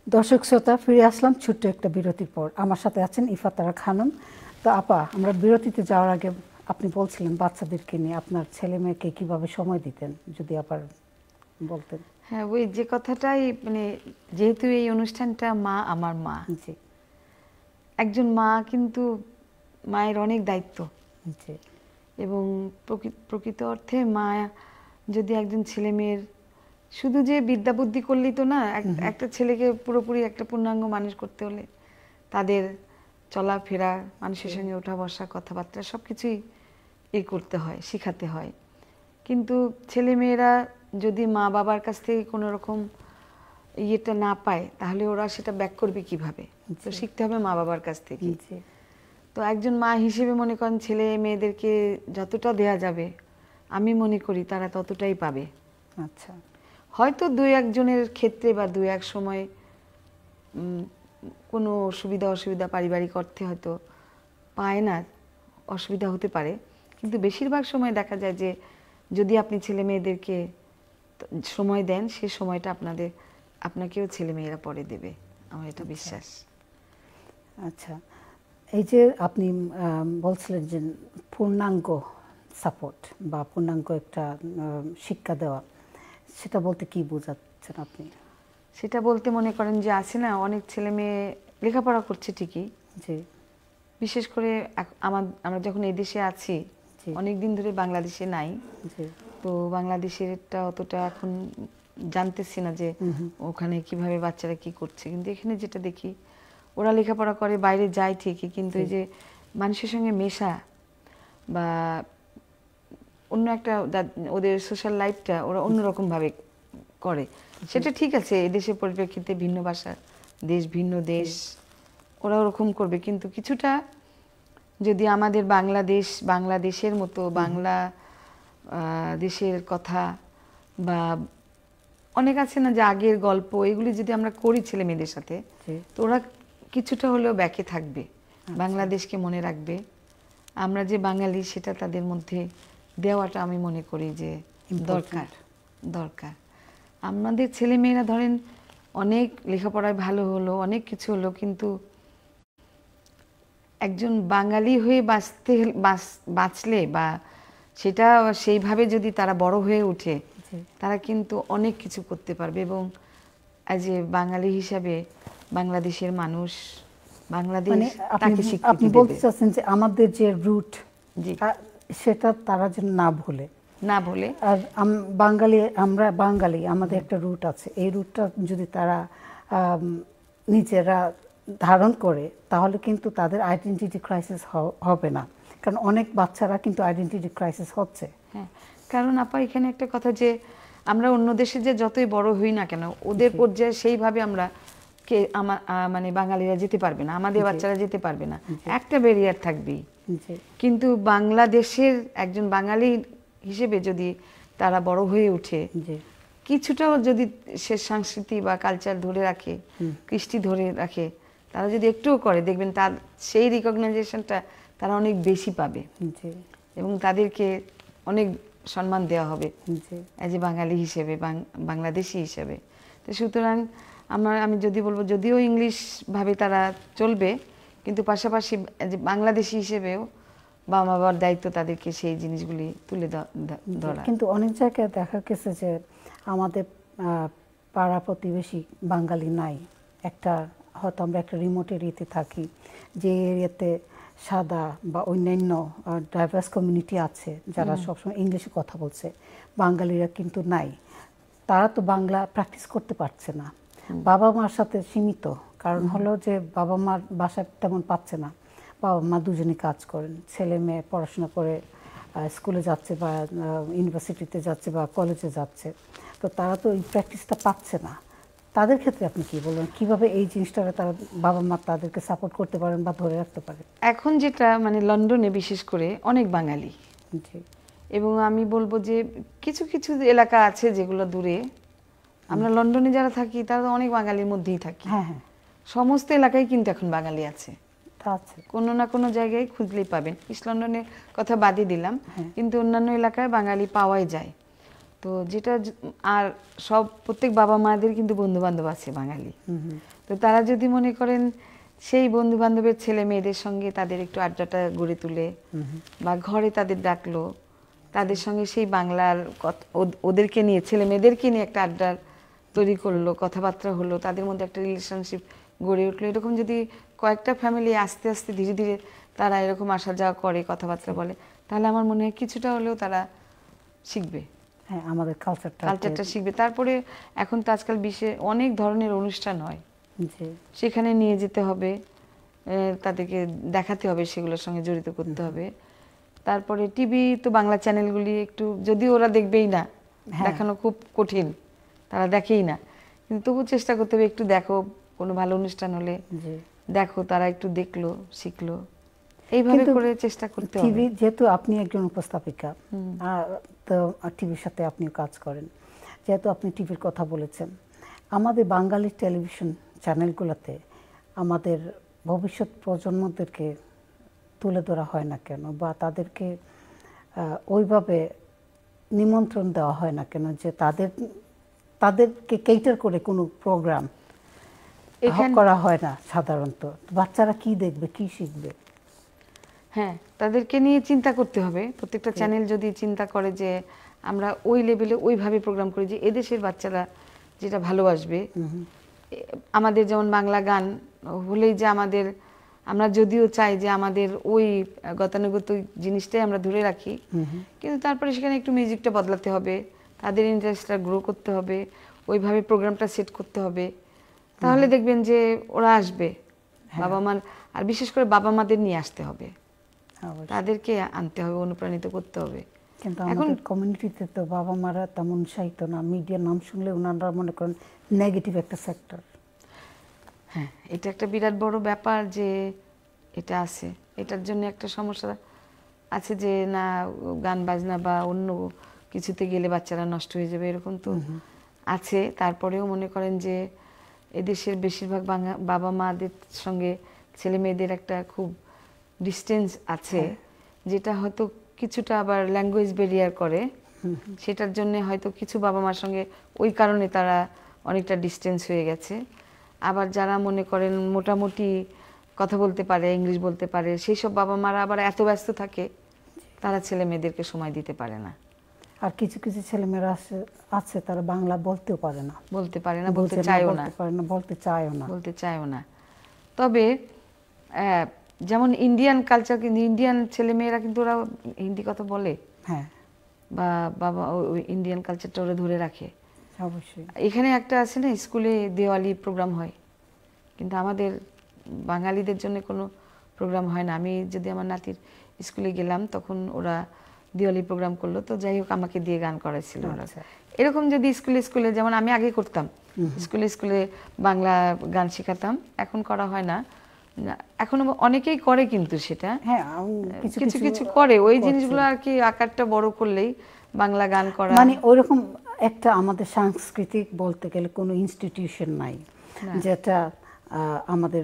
দর্শক শ্রোতা, ফিরে আসলাম ছোট্ট একটা বিরতির পর। আমার সাথে আছেন ইফাতারা খানম। তো আপা, আমরা বিরতিতে যাওয়ার আগে আপনি বলছিলেন বাচ্চাদেরকে নিয়ে আপনার ছেলে মেয়েকে কিভাবে সময় দিতেন, যদি আবার বলতেন। হ্যাঁ, ওই যে কথাটাই মানে যেহেতু এই অনুষ্ঠানটা মা আমার মা, জি একজন মা কিন্তু মায়ের অনেক দায়িত্ব, জি এবং প্রকৃত অর্থে মা যদি একজন ছেলে মেয়ের শুধু যে বিদ্যা বুদ্ধি করলেই তো না, একটা ছেলেকে পুরোপুরি একটা পূর্ণাঙ্গ মানুষ করতে হলে তাদের চলাফেরা, মানুষের সঙ্গে ওঠা বসা, কথাবার্তা সবকিছুই করতে হয়, শিখাতে হয়। কিন্তু ছেলে মেয়েরা যদি মা বাবার কাছ থেকে কোনো রকম ইয়েটা না পায়, তাহলে ওরা সেটা ব্যাক করবে কিভাবে? তো শিখতে হবে মা বাবার কাছ থেকে। তো একজন মা হিসেবে মনে করেন ছেলে মেয়েদেরকে যতটা দেয়া যাবে, আমি মনে করি তারা ততটাই পাবে। আচ্ছা, হয়তো দুই একজনের ক্ষেত্রে বা দুই এক সময় কোনো অসুবিধা পারিবারিক অর্থে হয়তো পায় না, অসুবিধা হতে পারে, কিন্তু বেশিরভাগ সময় দেখা যায় যে যদি আপনি ছেলে মেয়েদেরকে সময় দেন, সে সময়টা আপনাকেও ছেলে মেয়েরা পরে দেবে, আমার এটা বিশ্বাস। আচ্ছা, এই যে আপনি বলছিলেন যে পূর্ণাঙ্গ সাপোর্ট বা পূর্ণাঙ্গ একটা শিক্ষা দেওয়া, সেটা বলতে কি বোঝাচ্ছেন আপনি? সেটা বলতে মনে করেন যে আছে না, অনেক ছেলে মেয়ে লেখাপড়া করছে ঠিকই, জি, বিশেষ করে আমরা যখন এই দেশে আছি, অনেক দিন ধরে বাংলাদেশে নাই, তো বাংলাদেশেরটা অতটা এখন জানতেছি না যে ওখানে কিভাবে বাচ্চারা কি করছে। কিন্তু এখানে যেটা দেখি, ওরা লেখাপড়া করে, বাইরে যায় ঠিকই, কিন্তু এই যে মানুষের সঙ্গে মেশা বা অন্য একটা ওদের সোশ্যাল লাইফটা ওরা অন্যরকম ভাবে করে, সেটা ঠিক আছে। এদেশের পরিপ্রেক্ষিতে ভিন্ন ভাষা দেশ, ভিন্ন দেশ, ওরা ওরকম করবে, কিন্তু কিছুটা যদি আমাদের বাংলাদেশের মতো বাংলা দেশের কথা বা অনেক আছে না যে আগের গল্প, এগুলি যদি আমরা করি ছেলে মেয়েদের সাথে, তো ওরা কিছুটা হলেও ব্যাকে থাকবে, বাংলাদেশকে মনে রাখবে। আমরা যে বাঙালি সেটা তাদের মধ্যে দেওয়াটা আমি মনে করি যে দরকার। আমাদের ছেলে মেয়েরা ধরেন অনেক লেখাপড়ায় ভালো হলো, অনেক কিছু হলো, কিন্তু একজন বাঙালি হয়ে বাঁচলে বা সেটা সেইভাবে যদি তারা বড় হয়ে ওঠে, তারা কিন্তু অনেক কিছু করতে পারবে। এবং আজ বাঙালি হিসাবে বাংলাদেশের মানুষ, বাংলাদেশ তাকে স্বীকৃতি দেবে। আপনি বলতে চাচ্ছেন যে আমাদের যে রুট, সেটা তারা যেন না ভুলে। আর আমরা বাঙালি, আমাদের একটা রুট আছে, এই রুটটা যদি তারা নিজেরা ধারণ করে, তাহলে কিন্তু তাদের আইডেন্টিটি ক্রাইসিস হবে না। কারণ অনেক বাচ্চারা কিন্তু আইডেন্টিটি ক্রাইসিস হচ্ছে। হ্যাঁ, কারণ আপা এখানে একটা কথা যে আমরা অন্য দেশে যে যতই বড় হই না কেন, ওদের পর্যায়ে সেইভাবে আমরা মানে বাঙালিরা যেতে পারবে না, আমাদের বাচ্চারা যেতে পারবে না, একটা ব্যারিয়ার থাকবেই। কিন্তু বাংলাদেশের একজন বাঙালি হিসেবে যদি তারা বড় হয়ে ওঠে, কিছুটাও যদি সে সংস্কৃতি বা কালচার ধরে রাখে, কৃষ্টি ধরে রাখে, তারা যদি একটুও করে, দেখবেন তার সেই রিকগনাইজেশনটা তারা অনেক বেশি পাবে এবং তাদেরকে অনেক সম্মান দেওয়া হবে এজ এ বাঙালি হিসেবে, বাংলাদেশি হিসেবে। তো সুতরাং আমি যদি বলবো, যদিও ইংলিশ ভাবে তারা চলবে, কিন্তু পাশাপাশি বাংলাদেশি হিসেবেও বাবা মাবার দায়িত্ব তাদেরকে সেই জিনিসগুলি তুলে ধরা। কিন্তু অনেক জায়গায় দেখা গেছে যে আমাদের পাড়া প্রতিবেশী বাঙালি নাই। হয়তো আমরা একটা রিমোট এরিয়াতে থাকি, যে এরিয়াতে সাদা বা অন্যান্য ডাইভার্স কমিউনিটি আছে যারা সবসময় ইংলিশে কথা বলছে, বাঙালিরা কিন্তু নাই। তারা তো বাংলা প্র্যাকটিস করতে পারছে না, বাবা মার সাথে সীমিত। কারণ হলো যে বাবা মার বাসায় তেমন পাচ্ছে না, বাবা মা দুজনে কাজ করেন, ছেলে মেয়ে পড়াশোনা করে স্কুলে যাচ্ছে বা ইউনিভার্সিটিতে যাচ্ছে বা কলেজে যাচ্ছে, তো তারা তো এই প্র্যাকটিসটা পাচ্ছে না। তাদের ক্ষেত্রে আপনি কি বলবেন, কিভাবে এই জিনিসটা তারা বাবা মা তাদেরকে সাপোর্ট করতে পারেন বা ধরে রাখতে পারেন? এখন যেটা মানে লন্ডনে বিশেষ করে অনেক বাঙালি, এবং আমি বলবো যে কিছু কিছু এলাকা আছে যেগুলো দূরে, আমরা লন্ডনে যারা থাকি তারা তো অনেক বাঙালির মধ্যেই থাকি। হ্যাঁ হ্যাঁ, সমস্ত এলাকায় কিন্তু এখন বাঙালি আছে, কোনো না কোনো জায়গায় খুঁজলেই পাবেন। ইস্ট লন্ডনের কথা বাদই দিলাম, কিন্তু অন্যান্য এলাকায় বাঙালি পাওয়াই যায়। তো যেটা আর সব প্রত্যেক বাবা মাদের কিন্তু বন্ধু বান্ধব আছে বাঙালি, তো তারা যদি মনে করেন সেই বন্ধু বান্ধবের ছেলে মেয়েদের সঙ্গে তাদের একটু আড্ডাটা গড়ে তুলে বা ঘরে তাদের ডাকলো, তাদের সঙ্গে সেই বাংলার ওদেরকে নিয়ে ছেলে মেয়েদেরকে নিয়ে একটা আড্ডা তৈরি করলো, কথাবার্তা হলো, তাদের মধ্যে একটা রিলেশনশিপ গড়ে উঠলো, এরকম যদি কয়েকটা ফ্যামিলি আস্তে আস্তে ধীরে ধীরে তারা এরকম আসা যাওয়া করে, কথাবার্তা বলে, তাহলে আমার মনে হয় কিছুটা হলেও তারা শিখবে। হ্যাঁ, আমাদের কালচারটা শিখবে। তারপরে এখন তো আজকাল বিশ্বে অনেক ধরনের অনুষ্ঠান হয়, সেখানে নিয়ে যেতে হবে, তাদেরকে দেখাতে হবে, সেগুলোর সঙ্গে জড়িত করতে হবে। তারপরে টিভি তো বাংলা চ্যানেলগুলি একটু, যদিও ওরা দেখবেই না, দেখানো খুব কঠিন, তারা দেখেই না, কিন্তু তবু চেষ্টা করতে হবে একটু দেখো, কোনো ভালো অনুষ্ঠান হলে দেখো, তারা একটু দেখলো, শিখলো, এইভাবে করে চেষ্টা করতে হবে। টিভি, যেহেতু আপনি একজন উপস্থাপিকা, তো টিভির সাথে আপনিও কাজ করেন, যেহেতু আপনি টিভির কথা বলেছেন, আমাদের বাঙালি টেলিভিশন চ্যানেলগুলোতে আমাদের ভবিষ্যৎ প্রজন্মদেরকে তুলে ধরা হয় না কেন, বা তাদেরকে ওইভাবে নিমন্ত্রণ দেওয়া হয় না কেন, যে তাদেরকে কেটার করে কোনো প্রোগ্রাম করা হয় না সাধারণত? বাচ্চারা কি দেখবে, কি শিখবে? হ্যাঁ, তাদেরকে নিয়ে চিন্তা করতে হবে। প্রত্যেকটা চ্যানেল যদি চিন্তা করে যে আমরা ওই লেভেলে ওইভাবে প্রোগ্রাম করি যে এদেশের বাচ্চারা যেটা ভালোবাসবে, আমাদের যেমন বাংলা গান হলেই যে আমরা যদিও চাই যে আমাদের ওই গতানুগত জিনিসটাই আমরা ধরে রাখি, কিন্তু তারপরে সেখানে একটু মিউজিকটা বদলাতে হবে, তাদের ইন্টারেস্টটা গ্রো করতে হবে, ওইভাবে প্রোগ্রামটা সেট করতে হবে, তাহলে দেখবেন যে ওরা আসবে। বাবা মার, আর বিশেষ করে বাবা মাদের নিয়ে আসতে হবে, তাদেরকে আনতে হবে, অনুপ্রাণিত করতে হবে। কিন্তু আমাদের কমিউনিটিতে তো বাবা মারা তেমন উৎসাহিত না, মিডিয়ার নাম শুনলে ওনারা মনে করেন নেগেটিভ একটা সেক্টর। হ্যাঁ, এটা একটা বিরাট বড় ব্যাপার যে এটা আছে, এটার জন্য একটা সমস্যা আছে যে না, গান বাজনা বা অন্য কিছুতে গেলে বাচ্চারা নষ্ট হয়ে যাবে, এরকম তো আছে। তারপরেও মনে করেন যে এদেশের বেশিরভাগ বাবা মাদের সঙ্গে ছেলে মেয়েদের একটা খুব ডিস্টেন্স আছে, যেটা হয়তো কিছুটা আবার ল্যাঙ্গুয়েজ ব্যারিয়ার করে, সেটার জন্য হয়তো কিছু বাবা মার সঙ্গে ওই কারণে তারা অনেকটা ডিস্টেন্স হয়ে গেছে। আবার যারা মনে করেন মোটামুটি কথা বলতে পারে, ইংলিশ বলতে পারে, সেই সব বাবা মারা আবার এত ব্যস্ত থাকে, তারা ছেলে মেয়েদেরকে সময় দিতে পারে না। আর কিছু কিছু ছেলেমেয়েরা আছে তারা বাংলা বলতেও পারে না, বলতে চায়ও না। তবে যেমন ইন্ডিয়ান কালচার, কিন্তু ইন্ডিয়ান ছেলেমেয়েরা কিন্তু ওরা হিন্দি কথা বলে, হ্যাঁ, বা বাবা ওই ইন্ডিয়ান কালচারটা ওরা ধরে রাখে। অবশ্যই। এখানে একটা আছে না, স্কুলে দেওয়ালি প্রোগ্রাম হয়, কিন্তু আমাদের বাঙালিদের জন্য কোনো প্রোগ্রাম হয় না। আমি যদি আমার নাতির স্কুলে গেলাম, তখন ওরা দিওয়ালি প্রোগ্রাম করলো, তো যাই হোক আমাকে দিয়ে গান করাইছিল ওরা। এরকম যদি স্কুলে যেমন আমি আগে করতাম, স্কুলে বাংলা গান শেখাতাম, এখন করা হয় না। এখনো অনেকেই করে, কিন্তু সেটা কিছু কিছু করে, ওই জিনিসগুলো আর কি আকারটা বড় করলেই বাংলা গান করা, মানে ওইরকম একটা আমাদের সাংস্কৃতিক বলতে গেলে কোনো ইনস্টিটিউশন নাই যেটা আমাদের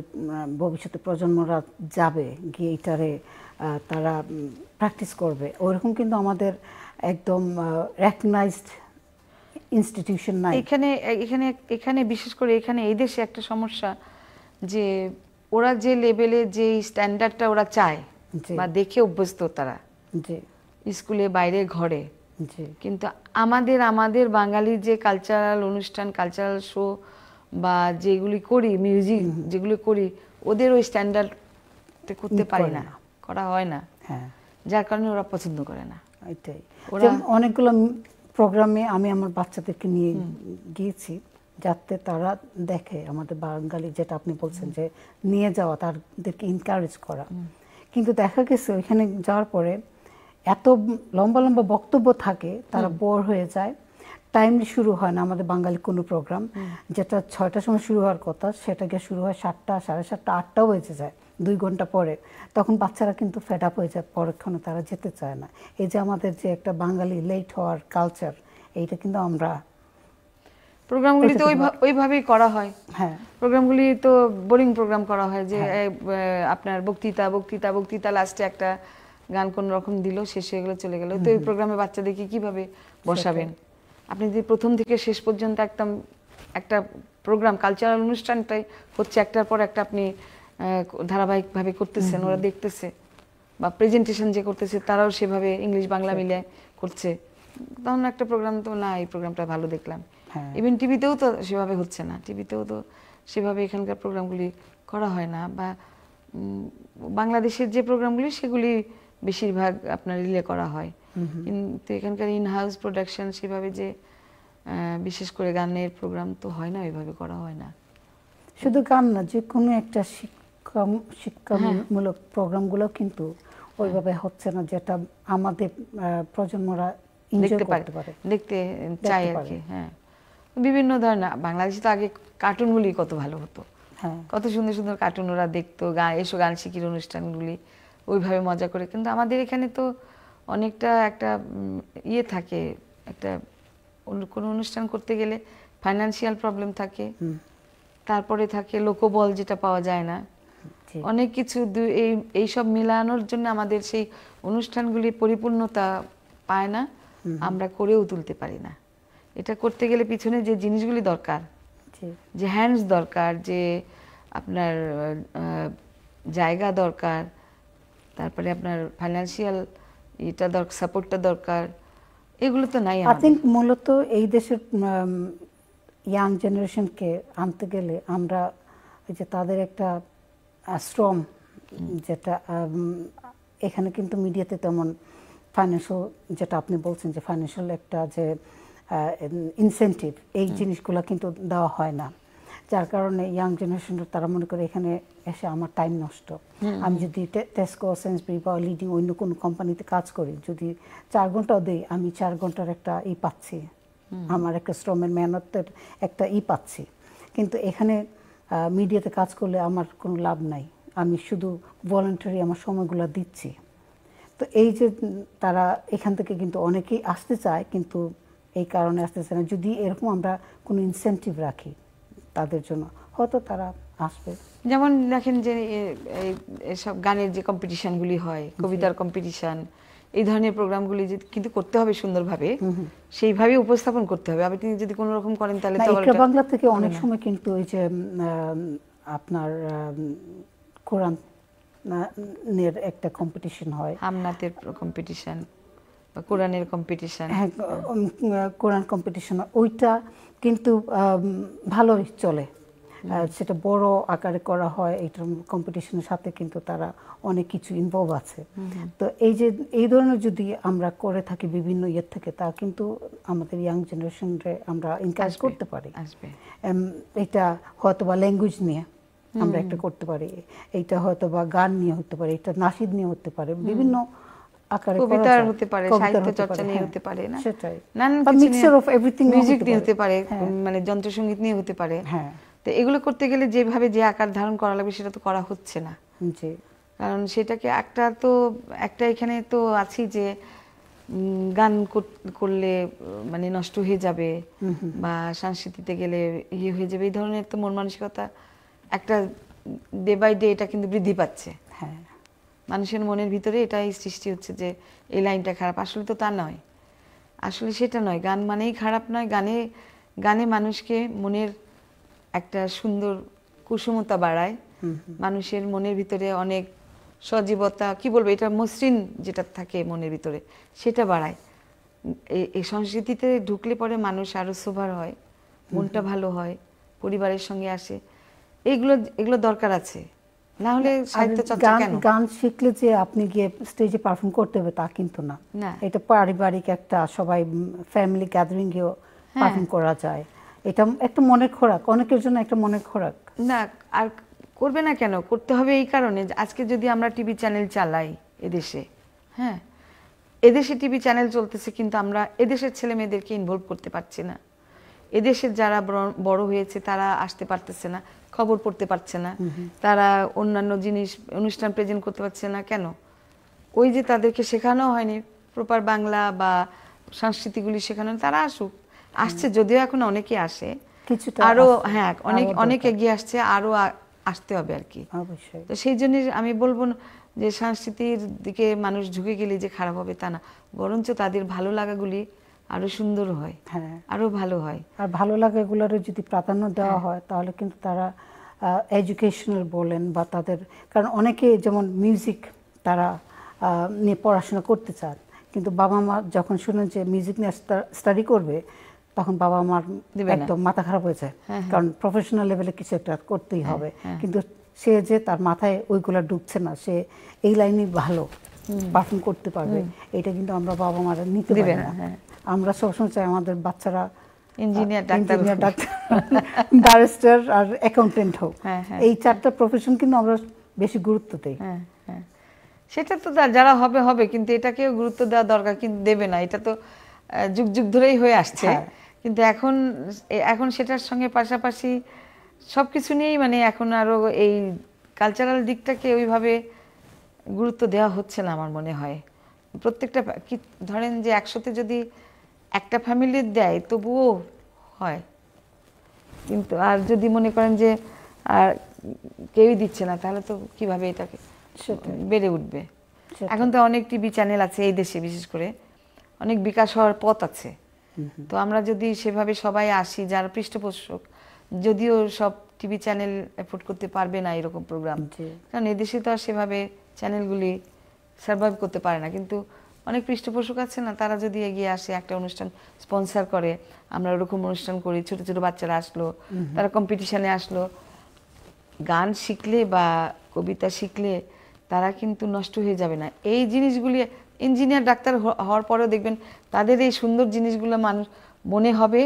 ভবিষ্যতে প্রজন্মরা যাবে গিয়ে এটারে তারা প্র্যাকটিস করবে, ওইরকম কিন্তু আমাদের একদম রেকগনাইজড ইনস্টিটিউশন নাই। এখানে বিশেষ করে এখানে এই দেশে একটা সমস্যা যে ওরা যে লেভেলে যে স্ট্যান্ডার্ডটা ওরা চায় বা দেখে অভ্যস্ত তারা স্কুলে, বাইরে, ঘরে, কিন্তু আমাদের বাঙালি যে কালচারাল অনুষ্ঠান, কালচারাল শো বা যেগুলি করি, মিউজিক যেগুলি করি, ওদের ওই স্ট্যান্ডার্ড করতে পারি না, করা হয় না, যার কারণে ওরা পছন্দ করে না। এটাই, অনেকগুলো প্রোগ্রামে আমি আমার বাচ্চাদেরকে নিয়ে গিয়েছি, যাতে তারা দেখে আমাদের বাঙালি, যেটা আপনি বলছেন যে নিয়ে যাওয়া, তাদেরকে এনকারেজ করা। কিন্তু দেখা গেছে ওইখানে যাওয়ার পরে এত লম্বা লম্বা বক্তব্য থাকে, তারা বোর হয়ে যায়, টাইমলি শুরু হয় না আমাদের বাঙালি কোনো প্রোগ্রাম, যেটা 6টার সময় শুরু হওয়ার কথা সেটা গিয়ে শুরু হয় 7টা, 7:30, 8টাও বেজে যায়, 2 ঘন্টা পরে। তখন বাচ্চারা কিন্তু ফেড আপ হয়ে যায়, পরক্ষণে তারা যেতে চায় না। এই যে আমাদের যে একটা বাঙালি লেট হওয়ার কালচার, এইটা কিন্তু আমরা প্রোগ্রামগুলি তো ওইভাবেই করা হয়। হ্যাঁ, প্রোগ্রামগুলি তো বোরিং প্রোগ্রাম করা হয়, যে আপনার বক্তৃতা লাস্টে একটা গান কোন রকম দিল, শেষ হয়ে গেল, চলে গেল। তো এই প্রোগ্রামে বাচ্চাদেরকে কিভাবে বসাবেন? আপনি যদি প্রথম থেকে শেষ পর্যন্ত একদম একটা প্রোগ্রাম কালচারাল অনুষ্ঠানটাই হচ্ছে একটার পর একটা আপনি ধারাবাহিকভাবে করতেছেন, ওরা দেখতেছে, বা প্রেজেন্টেশন যে করতেছে তারাও সেভাবে ইংলিশ বাংলা মিলে করছে, তখন একটা প্রোগ্রাম তো না এই প্রোগ্রামটা ভালো দেখলাম। ইভেন টিভিতেও তো সেভাবে হচ্ছে না, টিভিতেও তো সেভাবে এখানকার প্রোগ্রামগুলি করা হয় না, বা বাংলাদেশের যে প্রোগ্রামগুলি সেগুলি বেশিরভাগ আপনার রিলে করা হয়, কিন্তু এখানকার ইন হাউস প্রোডাকশন সেভাবে যে বিশেষ করে গানের প্রোগ্রাম তো হয় না, ওইভাবে করা হয় না। শুধু গান না, যে কোনো একটা শিক্ষামূলক প্রোগ্রামগুলো কিন্তু ওইভাবে হচ্ছে না, যেটা আমাদের প্রজন্মরা এনজয় করতে পারে, দেখতে চায় আর কি। হ্যাঁ, বিভিন্ন ধরনের বাংলাদেশে তো আগে কার্টুনগুলি কত ভালো হতো, কত সুন্দর সুন্দর কার্টুন ওরা দেখতো, গান শিখির অনুষ্ঠানগুলি ওইভাবে মজা করে। কিন্তু আমাদের এখানে তো অনেকটা একটা ইয়ে থাকে, একটা কোনো অনুষ্ঠান করতে গেলে ফাইনান্সিয়াল প্রবলেম থাকে, তারপরে থাকে লোকবল যেটা পাওয়া যায় না, অনেক কিছু এইসব মিলানোর জন্য আমাদের সেই অনুষ্ঠানগুলি পরিপূর্ণতা পায় না, আমরা করেও তুলতে পারি না। এটা করতে গেলে পিছনে যে জিনিসগুলি দরকার, যে হ্যান্ডস দরকার, যে আপনার জায়গা দরকার, তারপরে আপনার ফাইনান্সিয়াল এটা দরকার, সাপোর্টটা দরকার, এগুলো তো নাই। আই থিংক মূলত এই দেশের ইয়াং জেনারেশনকে আনতে গেলে আমরা এই যে তাদের একটা শ্রম, যেটা এখানে কিন্তু মিডিয়াতে তেমন ফাইন্যান্সিয়াল, যেটা আপনি বলছেন যে ফাইন্যান্সিয়াল একটা যে ইনসেন্টিভ, এই জিনিসগুলো কিন্তু দেওয়া হয় না, যার কারণে ইয়াং জেনারেশনরা তারা মনে করে এখানে এসে আমার টাইম নষ্ট। আমি যদি টেস্কো, সেন্সবরি বা লিডিং অন্য কোনো কোম্পানিতে কাজ করি, যদি 4 ঘন্টাও দিই, আমি 4 ঘন্টার একটা পাচ্ছি, আমার একটা শ্রমের মেহনতের একটা পাচ্ছি। কিন্তু এখানে মিডিয়াতে কাজ করলে আমার কোনো লাভ নাই, আমি শুধু ভলান্টারি আমার সময়গুলো দিচ্ছি। তো এই যে তারা এখান থেকে কিন্তু অনেকেই আসতে চায়, কিন্তু এই কারণে আসতে চায় না। যদি এরকম আমরা কোনো ইনসেন্টিভ রাখি তাদের জন্য, হয়তো তারা আসবে। যেমন দেখেন যে এসব গানের যে কম্পিটিশনগুলি হয়, কবিতার কম্পিটিশন, এই ধরনের প্রোগ্রামগুলি কিন্তু করতে হবে সুন্দরভাবে, সেইভাবে উপস্থাপন করতে হবে। আপনি যদি কোনো রকম করেন তাহলে তো বাংলা থেকে অনেক সময় কিন্তু ওই যে আপনার কোরআন এর একটা কম্পিটিশন হয়, হামনাতের কম্পিটিশন বা কোরআনের কম্পিটিশন। হ্যাঁ, কোরআন কম্পিটিশন, ওইটা কিন্তু ভালোই চলে, সেটা বড় আকারে করা হয়। এইটার কম্পিটিশনের সাথে কিন্তু তারা অনেক কিছু ইনভলভ আছে। তো এই যে এই ধরনের যদি আমরা করে থাকি বিভিন্ন ইয়ের থেকে, তা কিন্তু আমাদের ইয়াং জেনারেশনরে আমরা এনকারেজ করতে পারি। এটা হয়তো বা ল্যাঙ্গুয়েজ নিয়ে আমরা একটা করতে পারি, এইটা হয়তো বা গান নিয়ে হতে পারে, এটা নাশিদ নিয়ে হতে পারে, বিভিন্ন আকারে কবিতা হতে পারে, সাহিত্য চর্চা নিয়ে হতে পারে, না সেটাই, বা মিক্সচার অফ এভরিথিং, মিউজিক নিয়ে হতে পারে, মানে যন্ত্রসঙ্গীত নিয়ে হতে পারে। হ্যাঁ, তো এগুলো করতে গেলে যেভাবে যে আকার ধারণ করা লাগবে সেটা তো করা হচ্ছে না। জি, কারণ সেটাকে একটা এখানে তো আছি যে গান করলে মানে নষ্ট হয়ে যাবে, বা সংস্কৃতিতে গেলে ইয়ে হয়ে যাবে, এই ধরনের তো মন মানসিকতা একটা ডে বাই ডে এটা কিন্তু বৃদ্ধি পাচ্ছে। হ্যাঁ, মানুষের মনের ভিতরে এটাই সৃষ্টি হচ্ছে যে এই লাইনটা খারাপ, আসলে তো তা নয়, আসলে সেটা নয়। গান মানেই খারাপ নয়, গানে মানুষকে মনের একটা সুন্দর কুসুমতা বাড়ায়, মানুষের মনের ভিতরে অনেক সজীবতা, কি বলবো, এটা মসৃণ যেটা থাকে মনের ভিতরে সেটা বাড়ায়। এই সংস্কৃতিতে ঢুকলে পরে মানুষ আরো সোবার হয়, মনটা ভালো হয়, পরিবারের সঙ্গে আসে, এগুলো দরকার আছে। না হলে সাহিত্য চর্চা কেন? গান শিখলে যে আপনি গিয়ে স্টেজে পারফর্ম করতে হবে তা কিন্তু না, এটা পারিবারিক একটা সবাই ফ্যামিলি গ্যাদারিং এও পারফর্ম করা যায়। এটা একটা মনের খোরাক, অনেকের জন্য একটা মনের খোরাক। না, আর করবে না কেন? করতে হবে এই কারণে, আজকে যদি আমরা টিভি চ্যানেল চালাই এদেশে, হ্যাঁ, এদেশে টিভি চ্যানেল চলতেছে, কিন্তু আমরা এদেশের ছেলে মেয়েদেরকে ইনভলভ করতে পারছি না। এদেশের যারা বড় হয়েছে তারা আসতে পারতেছে না, খবর পড়তে পারছে না, তারা অন্যান্য জিনিস অনুষ্ঠান প্রেজেন্ট করতে পারছে না। কেন? ওই যে তাদেরকে শেখানো হয়নি প্রপার বাংলা বা সংস্কৃতিগুলি শেখানো, তারা আসুক। আসছে যদিও এখন অনেকে আসে, আরো হ্যাঁ অনেক এগিয়ে আসছে, আরো আসতে হবে আর কি। তো সেই জন্য আমি বলবো যে সংস্কৃতির দিকে মানুষ ঝুঁকে গেলে যে খারাপ হবে তা না, বরঞ্চ তাদের ভালো লাগাগুলি আরো সুন্দর হয়, হ্যাঁ, আরো ভালো হয়। আর ভালো লাগে এগুলোর যদি প্রাধান্য দেওয়া হয় তাহলে কিন্তু তারা এডুকেশনাল বলেন বা তাদের, কারণ অনেকে যেমন মিউজিক তারা নিয়ে পড়াশোনা করতে চান, কিন্তু বাবা মা যখন শুনেন যে মিউজিক নিয়ে স্টাডি করবে তখন বাবা মার একদম মাথা খারাপ হয়ে যায়, কারণ প্রফেশনাল লেভেলে কিছু একটা করতেই হবে। কিন্তু সে যে তার মাথায় ওইগুলা ঢুকছে না, সে এই লাইনে ভালো পারফর্ম করতে পারবে, এটা কিন্তু আমরা বাবা মারা নিতে পারি না। আমরা সবসময় চাই আমাদের বাচ্চারা ইঞ্জিনিয়ার, ডাক্তার, ব্যারিস্টার আর অ্যাকাউন্টেন্ট হোক, এই চারটা প্রফেশন কিন্তু আমরা বেশি গুরুত্ব দেই। সেটা তো যারা হবে হবে, কিন্তু এটাকেও গুরুত্ব দেওয়া দরকার, কিন্তু দেবে না। এটা তো যুগ যুগ ধরেই হয়ে আসছে, কিন্তু এখন এখন সেটার সঙ্গে পাশাপাশি সবকিছু নিয়েই মানে এখন আরো এই কালচারাল দিকটাকে ওইভাবে গুরুত্ব দেওয়া হচ্ছে না আমার মনে হয়। প্রত্যেকটা কি ধরেন যে 100তে যদি একটা ফ্যামিলির দেয় তবুও হয়, কিন্তু আর যদি মনে করেন যে আর কেউই দিচ্ছে না তাহলে তো কিভাবে এটাকে বেড়ে উঠবে। এখন তো অনেক টিভি চ্যানেল আছে এই দেশে, বিশেষ করে অনেক বিকাশ হওয়ার পথ আছে। তো আমরা যদি সেভাবে সবাই আসি যারা পৃষ্ঠপোষক, যদিও সব টিভি চ্যানেল এফোর্ড করতে পারবে না এরকম প্রোগ্রাম, কারণ এদেশে তো আর সেভাবে চ্যানেলগুলি সার্ভাইভ করতে পারে না, কিন্তু অনেক পৃষ্ঠপোষক আছে না, তারা যদি এগিয়ে আসে, একটা অনুষ্ঠান স্পন্সর করে, আমরা ওরকম অনুষ্ঠান করি, ছোট ছোট বাচ্চারা আসলো, তারা কম্পিটিশনে আসলো, গান শিখলে বা কবিতা শিখলে তারা কিন্তু নষ্ট হয়ে যাবে না। এই জিনিসগুলি ইঞ্জিনিয়ার ডাক্তার হওয়ার পরেও দেখবেন তাদের এই সুন্দর জিনিসগুলো মানুষ মনে হবে,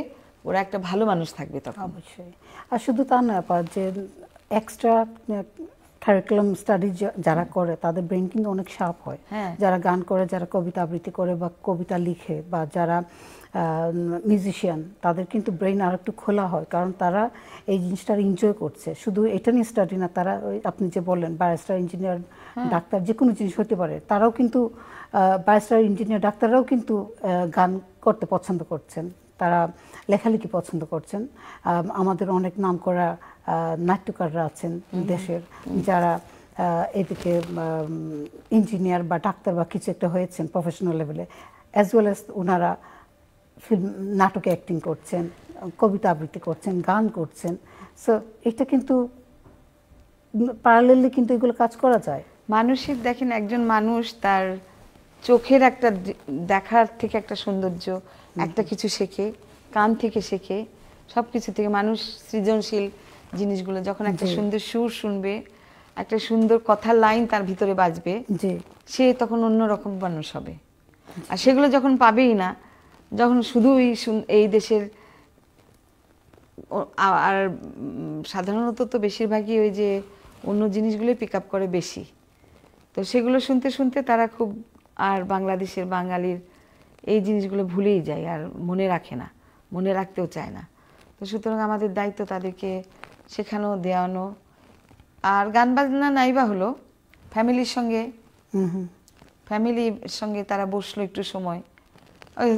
ওরা একটা ভালো মানুষ থাকবে তখন। অবশ্যই। আর শুধু তা না, যে এক্সট্রা কারিকুলাম স্টাডি যারা করে তাদের ব্রেন কিন্তু অনেক শার্প হয়। যারা গান করে, যারা কবিতা আবৃত্তি করে বা কবিতা লিখে, বা যারা মিউজিশিয়ান, তাদের কিন্তু ব্রেন আর একটু খোলা হয়, কারণ তারা এই জিনিসটা এনজয় করছে। শুধু এটা নিয়ে স্টাডি না, তারা আপনি যে বললেন ব্যারিস্টার, ইঞ্জিনিয়ার, ডাক্তার, যে কোনো জিনিস হতে পারে, তারাও কিন্তু ব্যারিস্টার, ইঞ্জিনিয়ার, ডাক্তাররাও কিন্তু গান করতে পছন্দ করছেন, তারা লেখালেখি পছন্দ করছেন। আমাদের অনেক নামকরা নাট্যকাররা আছেন দেশের, যারা এদিকে ইঞ্জিনিয়ার বা ডাক্তার বা কিছু একটা হয়েছেন প্রফেশনাল লেভেলে, অ্যাজ ওয়েল অ্যাজ ওনারা ফিল্ম, নাটকে অ্যাক্টিং করছেন, কবিতা আবৃত্তি করছেন, গান করছেন। সো এটা কিন্তু প্যারালেলি কিন্তু এগুলো কাজ করা যায়। মানুষের দেখেন, একজন মানুষ তার চোখের একটা দেখার থেকে একটা সৌন্দর্য, একটা কিছু শেখে, কান থেকে শেখে, সব কিছু থেকে মানুষ সৃজনশীল জিনিসগুলো, যখন একটা সুন্দর সুর শুনবে, একটা সুন্দর কথার লাইন তার ভিতরে বাজবে, সে তখন অন্যরকম মানুষ হবে। আর সেগুলো যখন পাবেই না, যখন শুধুই এই দেশের, আর সাধারণত তো বেশিরভাগই ওই যে অন্য জিনিসগুলো পিক আপ করে বেশি, তো সেগুলো শুনতে শুনতে তারা খুব, আর বাংলাদেশের বাঙালির এই জিনিসগুলো ভুলেই যায়, আর মনে রাখে না, মনে রাখতেও চায় না। তো সুতরাং আমাদের দায়িত্ব তাদেরকে শেখানো, দেওয়ানো। আর গান বাজনা নাইবা হলো ফ্যামিলির সঙ্গে, ফ্যামিলির সঙ্গে তারা বসলো একটু সময়,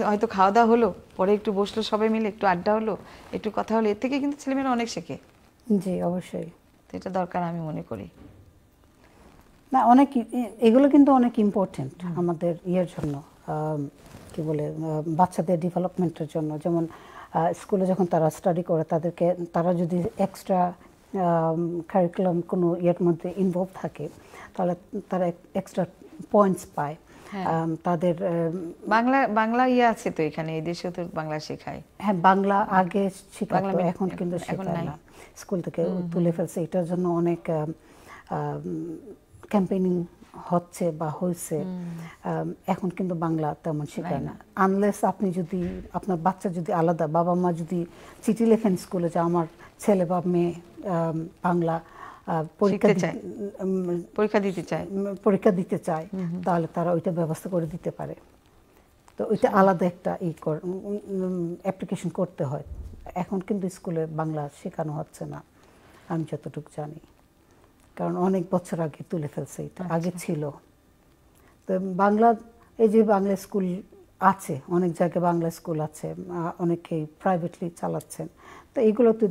হয়তো খাওয়া দাওয়া হলো, পরে একটু বসলো সবাই মিলে, একটু আড্ডা হলো, একটু কথা হলো, এর থেকে কিন্তু ছেলেমেয়েরা অনেক শেখে। জি, অবশ্যই। তো এটা দরকার আমি মনে করি। না, অনেক, এগুলো কিন্তু অনেক ইম্পর্টেন্ট আমাদের ইয়ের জন্য, কি বলে, বাচ্চাদের ডেভেলপমেন্টের জন্য। যেমন স্কুলে যখন তারা স্টাডি করে, তাদেরকে, তারা যদি এক্সট্রা কারিকুলাম কোনো ইয়ের মধ্যে ইনভলভ থাকে, তাহলে তারা এক্সট্রা পয়েন্টস পায়। তাদের বাংলা ইয়ে আছে তো এখানে, এই দেশে তো বাংলা শেখায়। হ্যাঁ, বাংলা আগে শেখাতো, এখন কিন্তু শেখায় না, স্কুল থেকে তুলে ফেলছে। এটার জন্য অনেক ক্যাম্পেইনিং হচ্ছে বা হয়েছে। এখন কিন্তু বাংলা তেমন শেখায় না, আনলেস আপনি যদি, আপনার বাচ্চা যদি আলাদা, বাবা মা যদি চিঠি লেখেন স্কুলে যে আমার ছেলে বা মেয়ে বাংলা পরীক্ষা দিতে চায়, তাহলে তারা ওইটা ব্যবস্থা করে দিতে পারে। তো ওইটা আলাদা একটা অ্যাপ্লিকেশন করতে হয়। এখন কিন্তু স্কুলে বাংলা শেখানো হচ্ছে না আমি যতটুকু জানি, কারণ অনেক বছর আগে তুলে ফেলছে এটা। আগে ছিল তো বাংলা, এই যে বাংলা স্কুল আছে, অনেক জায়গায় বাংলা স্কুল আছে, অনেকেই প্রাইভেটলি চালাচ্ছেন, তো এগুলো তো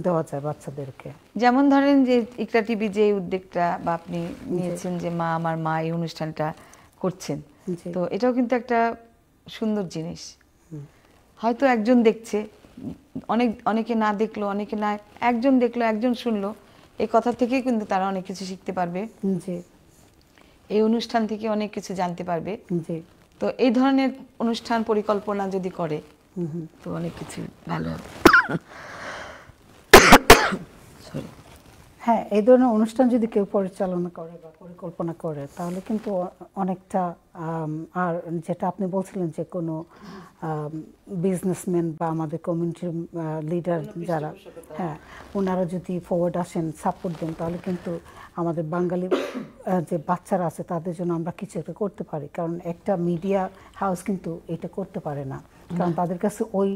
দেওয়া যায় বাচ্চাদেরকে। যেমন ধরেন যে ইকরা টিভি যে উদ্যোগটা বা আপনি নিয়েছেন, যে মা আমার মা, এই অনুষ্ঠানটা করছেন, তো এটাও কিন্তু একটা সুন্দর জিনিস। হয়তো একজন দেখছে, অনেকে না দেখলো, অনেকে না, একজন দেখলো, একজন শুনলো, এই কথা থেকেই কিন্তু তারা অনেক কিছু শিখতে পারবে, জি এই অনুষ্ঠান থেকে অনেক কিছু জানতে পারবে। জি। তো এই ধরনের অনুষ্ঠান পরিকল্পনা যদি করে তো অনেক কিছু ভালো হবে। সরি। হ্যাঁ, এই ধরনের অনুষ্ঠান যদি কেউ পরিচালনা করে বা পরিকল্পনা করে তাহলে কিন্তু অনেকটা আর যেটা আপনি বলছিলেন যে কোনো বিজনেসম্যান বা আমাদের কমিউনিটির লিডার যারা, হ্যাঁ, ওনারা যদি ফরওয়ার্ড আসেন, সাপোর্ট দেন, তাহলে কিন্তু আমাদের বাঙালি যে বাচ্চারা আছে তাদের জন্য আমরা কিছু একটা করতে পারি। কারণ একটা মিডিয়া হাউস কিন্তু এটা করতে পারে না, কারণ তাদের কাছে ওই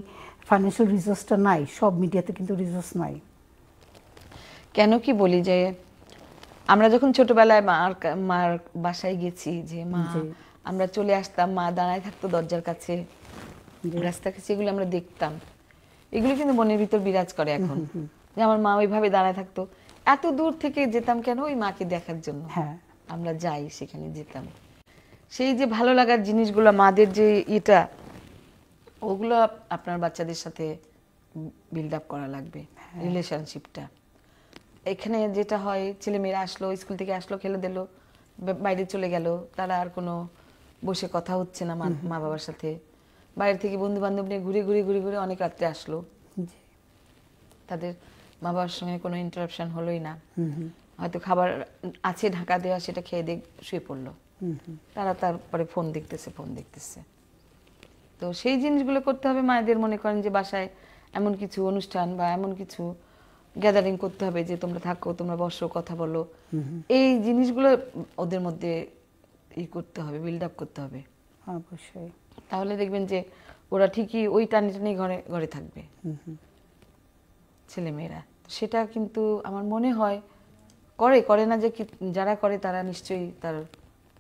ফাইন্যান্সিয়াল রিসোর্সটা নাই। সব মিডিয়াতে কিন্তু রিসোর্স নাই। কেন কি বলি যে আমরা যখন ছোটবেলায় মার বাসায় গেছি, যে মা, আমরা চলে আসতাম, মা দাঁড়ায় থাকতো দরজার কাছে, রাস্তার কাছে, এগুলো আমরা দেখতাম, এগুলো কিন্তু মনের ভিতর বিরাজ করে এখন, যে আমার মা ওইভাবে দাঁড়ায় থাকতো। এত দূর থেকে যেতাম কেন? ওই মাকে দেখার জন্য। হ্যাঁ, আমরা যাই, সেখানে যেতাম। সেই যে ভালো লাগার জিনিসগুলো, মাদের যে এটা, ওগুলো আপনার বাচ্চাদের সাথে বিল্ড আপ করা লাগবে, রিলেশনশিপটা। এখানে যেটা হয়, ছেলেমেয়েরা আসলো, স্কুল থেকে আসলো, খেলে দিল, বাইরে চলে গেল, তারা আর কোনো বসে কথা হচ্ছে না মা বাবার সাথে। বাইরে থেকে বন্ধু বান্ধব নিয়ে ঘুরে ঘুরে ঘুরে ঘুরে অনেক রাত্রে আসলো, তাদের মা বাবার সঙ্গে কোনো ইন্টারাপশন হলোই না। হয়তো খাবার আছে ঢাকা দেওয়া, সেটা খেয়ে দিয়ে শুয়ে পড়লো, তারা তারপরে ফোন দেখতেছে। তো সেই জিনিসগুলো করতে হবে মায়েদের। মনে করেন যে বাসায় এমন কিছু অনুষ্ঠান বা এমন কিছু গ্যাদারিং করতে হবে, যে তোমরা থাকো, তোমরা বসো, কথা বলো, এই জিনিসগুলো ওদের মধ্যে করতে হবে, বিল্ড আপ করতে হবে। অবশ্যই। তাহলে দেখবেন যে ওরা ঠিকই ওই টানে টানে ঘরে ঘরে থাকবে, ছেলেমেয়েরা। সেটা কিন্তু আমার মনে হয় করে না, যে যারা করে তারা নিশ্চয়ই তার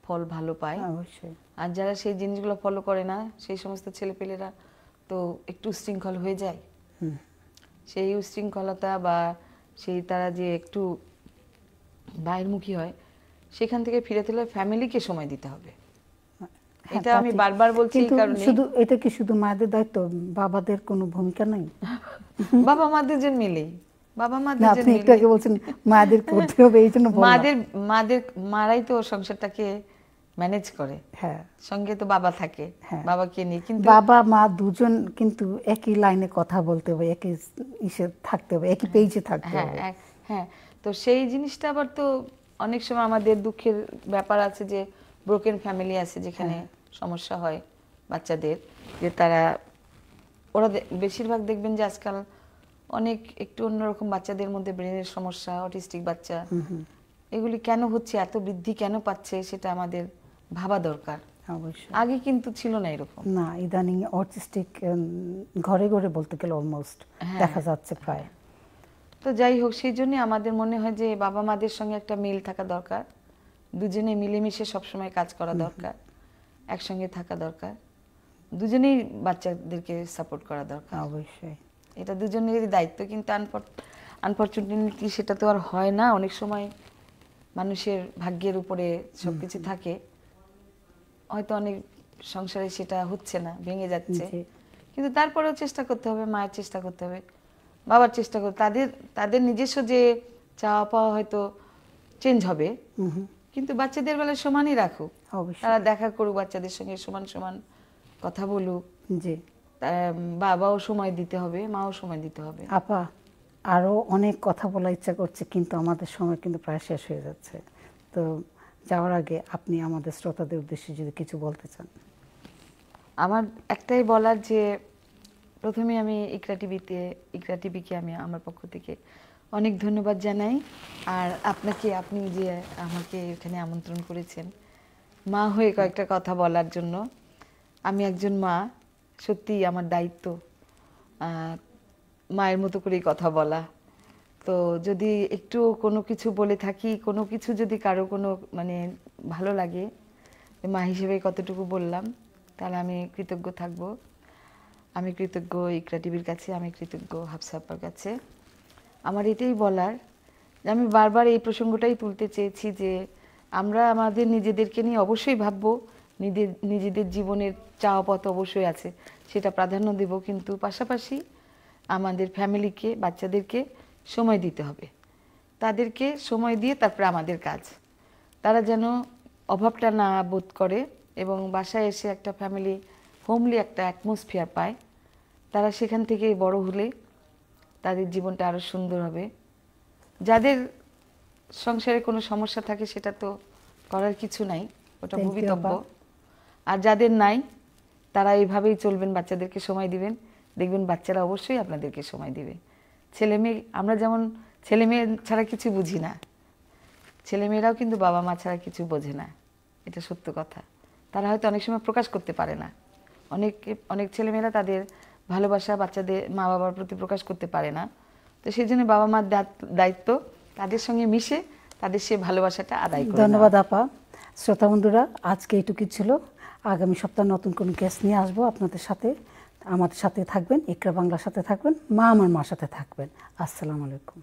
ফল ভালো পায়। অবশ্যই। আর যারা সেই জিনিসগুলো ফলো করে না, সেই সমস্ত ছেলেপেলেরা তো একটু উশৃঙ্খল হয়ে যায়। সেই উশৃঙ্খলতা বা সেই তারা যে একটু বাইরমুখী হয়, সেখান থেকে ফিরে তুলে ফ্যামিলিকে সময় দিতে হবে। এটা আমি বারবার বলছি এই কারণে। শুধু এটা কি শুধু মায়েদের দায়িত্ব? বাবাদের কোনো ভূমিকা নাই? বাবা মাদের যে মিলে, বাবা মাদের যে আপনি একটু আগে বলছেন মায়েদের করতে হবে, এই জন্য মারাই তো সংসারটাকে ম্যানেজ করে। হ্যাঁ, সঙ্গে তো বাবা থাকে, বাবাকে নিয়ে। কিন্তু বাবা মা দুজন কিন্তু একই লাইনে কথা বলতে হবে, একই ইসে থাকতে হবে, একই পেজে থাকতে হবে। হ্যাঁ, তো সেই জিনিসটা আবার তো অনেক সময় আমাদের দুঃখের ব্যাপার আছে, যে ব্রোকেন ফ্যামিলি আছে, যেখানে সমস্যা হয় বাচ্চাদের, যে ওরা বেশিরভাগ দেখবেন যে আজকাল অনেক একটু অন্যরকম বাচ্চাদের মধ্যে ব্রেনের সমস্যা, অটিস্টিক বাচ্চা, এগুলি কেন হচ্ছে, এত বৃদ্ধি কেন পাচ্ছে, সেটা আমাদের ভাবা দরকার। অবশ্যই। আগে কিন্তু ছিল না এরকম। না, ইদানিং অটিস্টিক ঘরে ঘরে বলতে গেলে অলমোস্ট দেখা যাচ্ছে প্রায়। তো যাই হোক, সেই জন্য আমাদের মনে হয় যে বাবা মাদের সঙ্গে একটা মিল থাকা দরকার, দুজনে মিলেমিশে সবসময় কাজ করা দরকার, একসঙ্গে থাকা দরকার, দুজনেই বাচ্চাদেরকে সাপোর্ট করা দরকার। অবশ্যই, এটা দুজনেরই দায়িত্ব। কিন্তু আনফরচুনেটলি সেটা তো আর হয় না। অনেক সময় মানুষের ভাগ্যের উপরে সবকিছু থাকে, হয়তো অনেক সংসারে সেটা হচ্ছে না, ভেঙে যাচ্ছে। কিন্তু তারপরেও চেষ্টা করতে হবে, মায়ের চেষ্টা করতে হবে, বাবার চেষ্টা করতে। তাদের নিজস্ব যে চাওয়া পাওয়া হয়তো চেঞ্জ হবে, কিন্তু বাচ্চাদের বেলায় সমানই রাখুক, তারা দেখা করুক, বাচ্চাদের সঙ্গে সমান সমান কথা বলুক। জি, বাবাও সময় দিতে হবে, মাও সময় দিতে হবে। আপা, আরো অনেক কথা বলার ইচ্ছা করছে, কিন্তু আমাদের সময় কিন্তু প্রায় শেষ হয়ে যাচ্ছে। তো যাওয়ার আগে আপনি আমাদের শ্রোতাদের উদ্দেশ্যে যদি কিছু বলতে চান। আমার একটাই বলার, যে প্রথমে আমি ইকরা টিভিকে আমি আমার পক্ষ থেকে অনেক ধন্যবাদ জানাই। আর আপনি যে আমাকে এখানে আমন্ত্রণ করেছেন মা হয়ে কয়েকটা কথা বলার জন্য। আমি একজন মা, সত্যি আমার দায়িত্ব মায়ের মতো করেই কথা বলা। তো যদি একটু কোনো কিছু বলে থাকি, কোনো কিছু যদি কারো কোনো ভালো লাগে, মা হিসেবে কতটুকু বললাম, তাহলে আমি কৃতজ্ঞ থাকবো। আমি কৃতজ্ঞ ইকরা টিভির কাছে, আমি কৃতজ্ঞ হাফসা আপার কাছে। আমার এটাই বলার, যে আমি বারবার এই প্রসঙ্গটাই তুলতে চেয়েছি, যে আমরা আমাদের নিজেদেরকে নিয়ে অবশ্যই ভাববো, নিজেদের জীবনের চাওয়া পথ অবশ্যই আছে, সেটা প্রাধান্য দেব, কিন্তু পাশাপাশি আমাদের ফ্যামিলিকে, বাচ্চাদেরকে সময় দিতে হবে। তাদেরকে সময় দিয়ে তারপরে আমাদের কাজ। তারা যেন অভাবটা না বোধ করে এবং বাসায় এসে একটা ফ্যামিলি হোমলি একটা অ্যাটমসফিয়ার পায়। তারা সেখান থেকেই বড় হলে তাদের জীবনটা আরও সুন্দর হবে। যাদের সংসারে কোনো সমস্যা থাকে সেটা তো করার কিছু নাই, ওটা Thank you, ভবিতব্য। আপা। আর যাদের নাই তারা এইভাবেই চলবেন, বাচ্চাদেরকে সময় দিবেন, দেখবেন বাচ্চারা অবশ্যই আপনাদেরকে সময় দিবে। ছেলে মেয়ে, আমরা যেমন ছেলে মেয়ে ছাড়া কিছু বুঝি না, ছেলে মেয়েরাও কিন্তু বাবা মা ছাড়া কিছু বোঝে না, এটা সত্য কথা। তারা হয়তো অনেক সময় প্রকাশ করতে পারে না, অনেক ছেলেমেয়েরা তাদের ভালোবাসা বাচ্চাদের মা বাবার প্রতি প্রকাশ করতে পারে না। তো সেই জন্য বাবা মার দায়িত্ব তাদের সঙ্গে মিশে তাদের সে ভালোবাসাটা আদায় করে। ধন্যবাদ আপা। শ্রোতা বন্ধুরা, আজকে এইটুকুই ছিল। আগামী সপ্তাহে নতুন কোনো গেস্ট নিয়ে আসবো আপনাদের সাথে। আমাদের সাথে থাকবেন, ইকরা বাংলার সাথে থাকবেন, মা আমার মার সাথে থাকবেন। আসসালামু আলাইকুম।